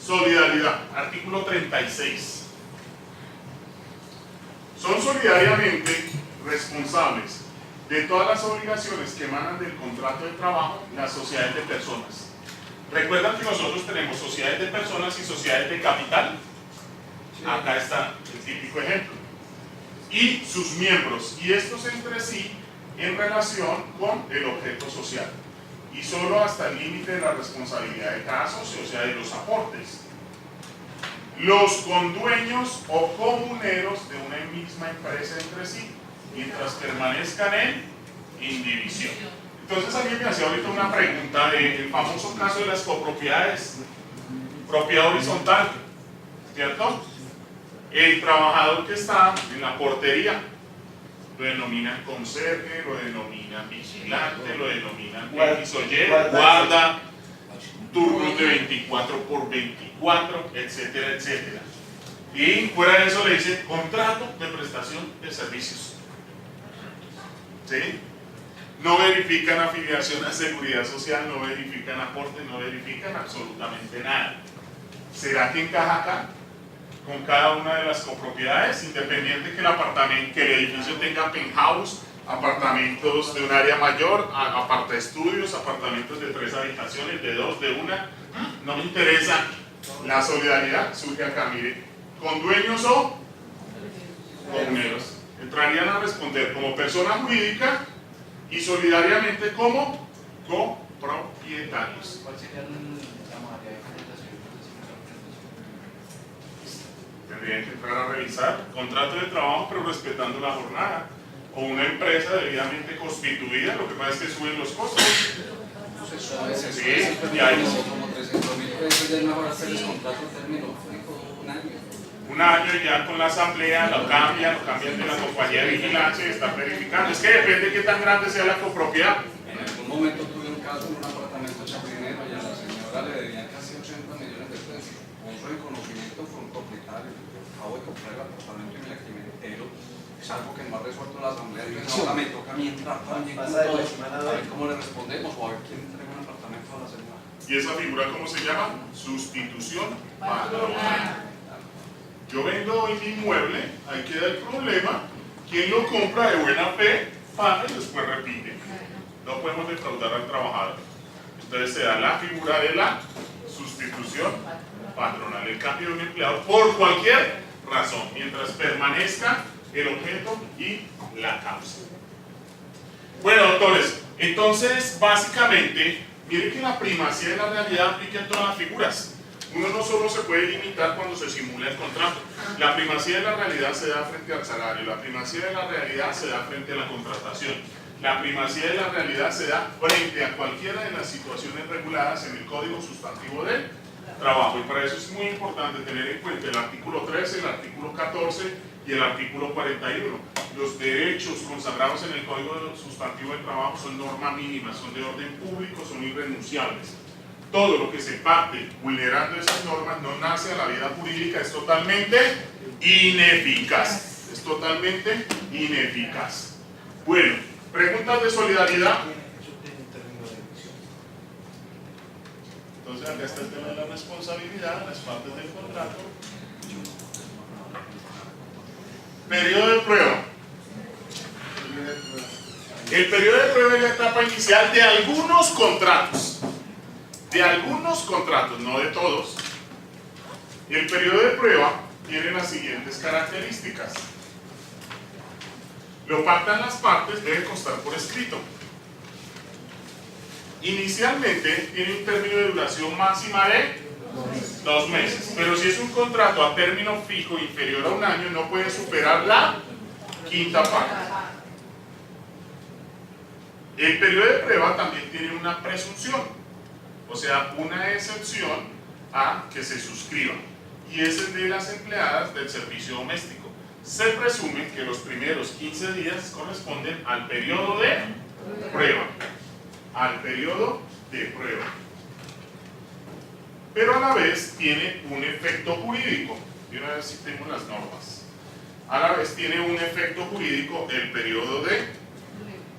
Speaker 1: solidaridad, artículo 36. Son solidariamente responsables de todas las obligaciones que emanan del contrato de trabajo las sociedades de personas. ¿Recuerdan que nosotros tenemos sociedades de personas y sociedades de capital? Acá está el típico ejemplo. Y sus miembros, y estos entre sí en relación con el objeto social. Y solo hasta el límite de la responsabilidad de cada socio, o sea, de los aportes. Los condueños o comuneros de una misma empresa entre sí, mientras permanezcan en indivisión. Entonces alguien me hacía ahorita una pregunta del famoso caso de las copropiedades, propiedad horizontal, ¿cierto? El trabajador que está en la portería lo denominan conserje, lo denominan vigilante, lo denominan X o Y, guarda, turnos de 24 por 24, etcétera, etcétera. Y fuera de eso le dicen contrato de prestación de servicios. ¿Sí? No verifican afiliación a seguridad social, no verifican aportes, no verifican absolutamente nada. ¿Será que encaja acá? Con cada una de las copropiedades, independiente que el apartamento, que el edificio tenga penthouse, apartamentos de un área mayor, apartaestudios, apartamentos de 3 habitaciones, de 2, de 1, no me interesa. La solidaridad surge acá, mire, con dueños o comuneros. Entrarían a responder como persona jurídica y solidariamente como copropietarios.
Speaker 5: ¿Cuál sería la modalidad de contratación?
Speaker 1: Tendrían que entrar a revisar contrato de trabajo pero respetando la jornada, o una empresa debidamente constituida. Lo que pasa es que suben los costos. Sí, y ahí
Speaker 2: como 300.000 pesos, ya es mejor hacerles contrato término fijo, un año.
Speaker 1: Un año ya con la asamblea lo cambian de la compañía de vigilancia y están verificando. Es que depende de qué tan grande sea la copropiedad.
Speaker 2: En algún momento tuve un caso en un apartamento chapinero y a la señora le debían casi 80 millones de pesos. Puso en conocimiento fue un propietario. Acabo de comprar el apartamento y me la quemé entero. Es algo que no ha resuelto la asamblea. Y ahora me toca a mí entrar también con todo. A ver cómo le respondemos o a ver quién entrega un apartamento a la señora.
Speaker 1: ¿Y esa figura cómo se llama? Sustitución patronal. Yo vendo hoy mi inmueble, ahí queda el problema. Quien lo compra de buena fe, paga y después repite. No podemos defraudar al trabajador. Entonces se da la figura de la sustitución patronal, el cambio de un empleado por cualquier razón, mientras permanezca el objeto y la causa. Bueno, doctores, entonces básicamente, miren que la primacía de la realidad aplica en todas las figuras. Uno no solo se puede limitar cuando se simula el contrato. La primacía de la realidad se da frente al salario, la primacía de la realidad se da frente a la contratación, la primacía de la realidad se da frente a cualquiera de las situaciones reguladas en el Código Sustantivo del Trabajo. Y para eso es muy importante tener en cuenta el artículo 13, el artículo 14 y el artículo 41. Los derechos consagrados en el Código Sustantivo del Trabajo son norma mínima, son de orden público, son irrenunciables. Todo lo que se parte vulnerando esas normas no nace a la vida jurídica, es totalmente ineficaz. Es totalmente ineficaz. Bueno, preguntas de solidaridad. Entonces acá está el tema de la responsabilidad, las partes del contrato. Periodo de prueba. El periodo de prueba es la etapa inicial de algunos contratos. De algunos contratos, no de todos. El periodo de prueba tiene las siguientes características. Lo pactan las partes, debe constar por escrito. Inicialmente tiene un término de duración máxima de 2 meses, pero si es un contrato a término fijo inferior a 1 año, no puede superar la quinta parte. El periodo de prueba también tiene una presunción. O sea, una excepción a que se suscriba, y es el de las empleadas del servicio doméstico. Se presume que los primeros 15 días corresponden al periodo de prueba. Al periodo de prueba. Pero a la vez tiene un efecto jurídico. Y una vez citemos las normas. A la vez tiene un efecto jurídico el periodo de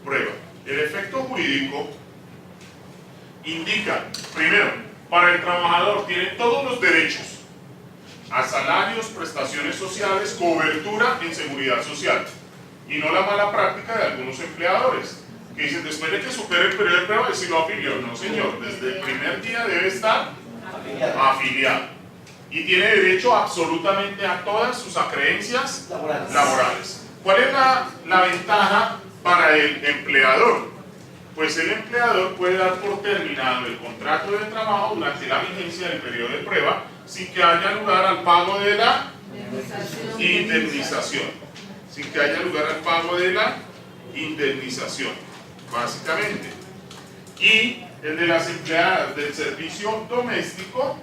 Speaker 1: prueba. El efecto jurídico indica, primero, para el trabajador tiene todos los derechos a salarios, prestaciones sociales, cobertura en seguridad social, y no la mala práctica de algunos empleadores que dicen después de que supere el periodo de prueba si lo afilió. No señor, desde el primer día debe estar afiliado y tiene derecho absolutamente a todas sus acreencias laborales. ¿Cuál es la ventaja para el empleador? Pues el empleador puede dar por terminado el contrato de trabajo durante la vigencia del periodo de prueba sin que haya lugar al pago de la indemnización. Sin que haya lugar al pago de la indemnización, básicamente. Y el de las empleadas del servicio doméstico,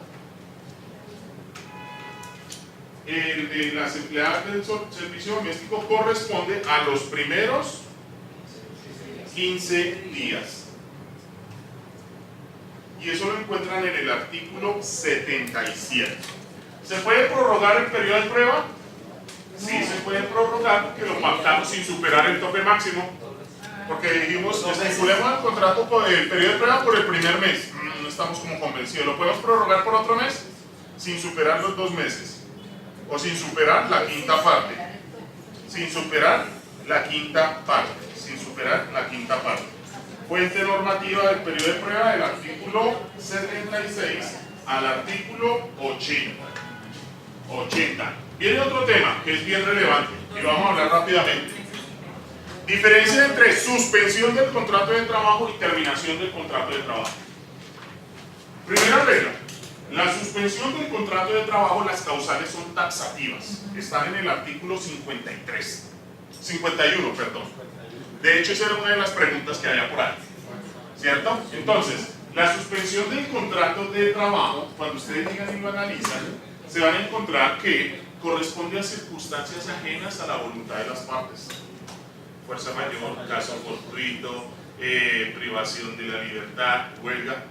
Speaker 1: el de las empleadas del servicio doméstico corresponde a los primeros 15 días. Y eso lo encuentran en el artículo 77. ¿Se puede prorrogar el periodo de prueba? Sí, se puede prorrogar porque lo pactamos sin superar el tope máximo. Porque dijimos, estipulemos el contrato por el periodo de prueba por el primer mes. No estamos como convencidos. ¿Lo podemos prorrogar por otro mes? Sin superar los 2 meses. O sin superar la quinta parte. Sin superar la quinta parte. Sin superar la quinta parte. Fuente normativa del periodo de prueba del artículo 76 al artículo 80. Viene otro tema que es bien relevante y lo vamos a hablar rápidamente. Diferencia entre suspensión del contrato de trabajo y terminación del contrato de trabajo. Primera regla. La suspensión del contrato de trabajo, las causales son taxativas. Están en el artículo 51, perdón. De hecho, esa era una de las preguntas que había por ahí. ¿Cierto? Entonces, la suspensión del contrato de trabajo, cuando ustedes llegan y lo analizan, se van a encontrar que corresponde a circunstancias ajenas a la voluntad de las partes. Fuerza mayor, caso fortuito, privación de la libertad, huelga,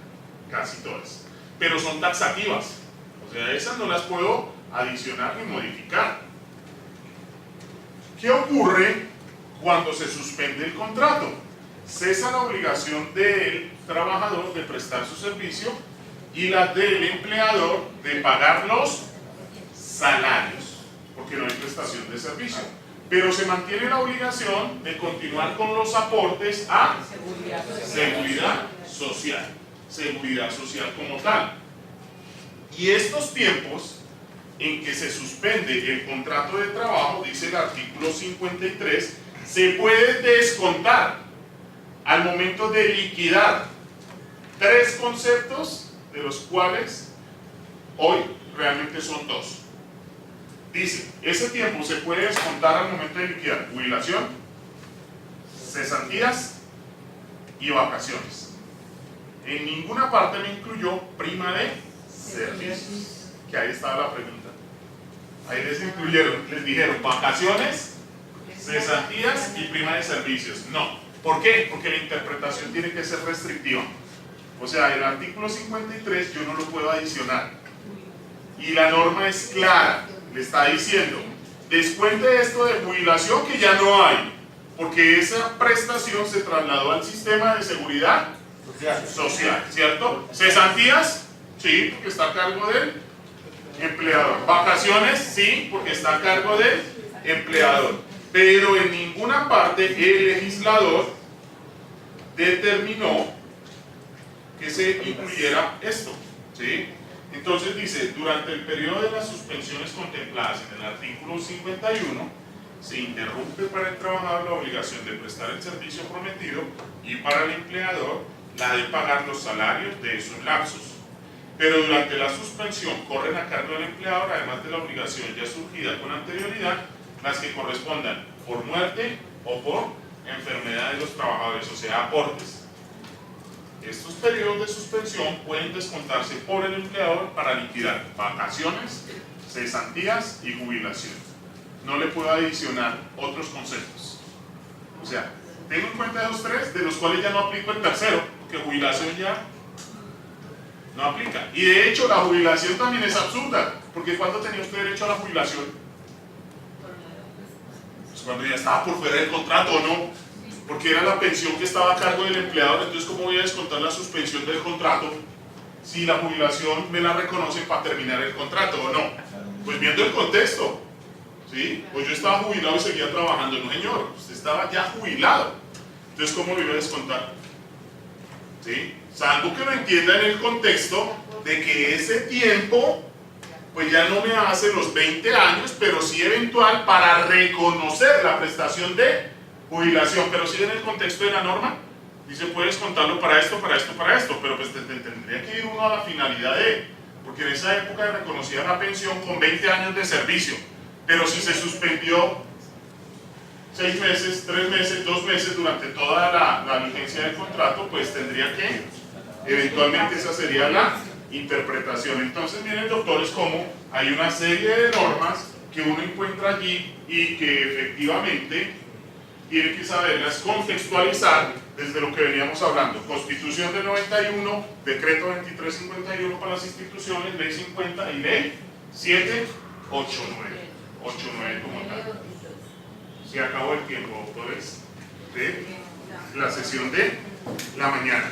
Speaker 1: casi todas. Pero son taxativas. O sea, esas no las puedo adicionar ni modificar. ¿Qué ocurre cuando se suspende el contrato? Cesa la obligación del trabajador de prestar su servicio y la del empleador de pagar los salarios, porque no hay prestación de servicio. Pero se mantiene la obligación de continuar con los aportes a seguridad social. Seguridad social como tal. Y estos tiempos en que se suspende el contrato de trabajo, dice el artículo 53, se puede descontar al momento de liquidar. 3 conceptos, de los cuales hoy realmente son 2. Dice, ese tiempo se puede descontar al momento de liquidar jubilación, cesantías y vacaciones. En ninguna parte me incluyó prima de servicios, que ahí estaba la pregunta. Ahí les incluyeron, les dijeron vacaciones, cesantías y prima de servicios. No. ¿Por qué? Porque la interpretación tiene que ser restrictiva. O sea, el artículo 53 yo no lo puedo adicionar. Y la norma es clara. Le está diciendo, descuente esto de jubilación que ya no hay. Porque esa prestación se trasladó al sistema de seguridad social, ¿cierto? Cesantías, sí, porque está a cargo del empleador. Vacaciones, sí, porque está a cargo del empleador. Pero en ninguna parte el legislador determinó que se incluyera esto, ¿sí? Entonces dice, durante el periodo de las suspensiones contempladas en el artículo 51, se interrumpe para el trabajador la obligación de prestar el servicio prometido y para el empleador la de pagar los salarios de esos lapsos. Pero durante la suspensión corren a cargo del empleador, además de la obligación ya surgida con anterioridad, las que correspondan por muerte o por enfermedad de los trabajadores, o sea, aportes. Estos periodos de suspensión pueden descontarse por el empleador para liquidar vacaciones, cesantías y jubilación. No le puedo adicionar otros conceptos. O sea, tengo en cuenta esos 3, de los cuales ya no aplico el tercero, porque jubilación ya no aplica. Y de hecho, la jubilación también es absurda, porque ¿cuándo tenía usted derecho a la jubilación? Pues cuando ya estaba por fuera del contrato, ¿o no? Porque era la pensión que estaba a cargo del empleador. Entonces, ¿cómo voy a descontar la suspensión del contrato si la jubilación me la reconocen para terminar el contrato o no? Pues viendo el contexto, ¿sí? Pues yo estaba jubilado y seguía trabajando. No, señor, usted estaba ya jubilado. Entonces, ¿cómo lo iba a descontar? ¿Sí? Salvo que lo entienda en el contexto de que ese tiempo pues ya no me hace los 20 años, pero sí eventual para reconocer la prestación de jubilación, pero sí en el contexto de la norma dice puedes contarlo para esto, para esto, para esto, pero pues tendría que ir uno a la finalidad de, porque en esa época reconocía la pensión con 20 años de servicio, pero si se suspendió 6 meses, 3 meses, 2 meses durante toda la vigencia del contrato, pues tendría que, eventualmente esa sería la interpretación. Entonces miren, doctores, como hay una serie de normas que uno encuentra allí y que efectivamente tiene que saberlas contextualizar desde lo que veníamos hablando. Constitución del 91, Decreto 2351 para las instituciones, Ley 50 y Ley 789. 89 como tal. Se acabó el tiempo, doctores, de la sesión de la mañana.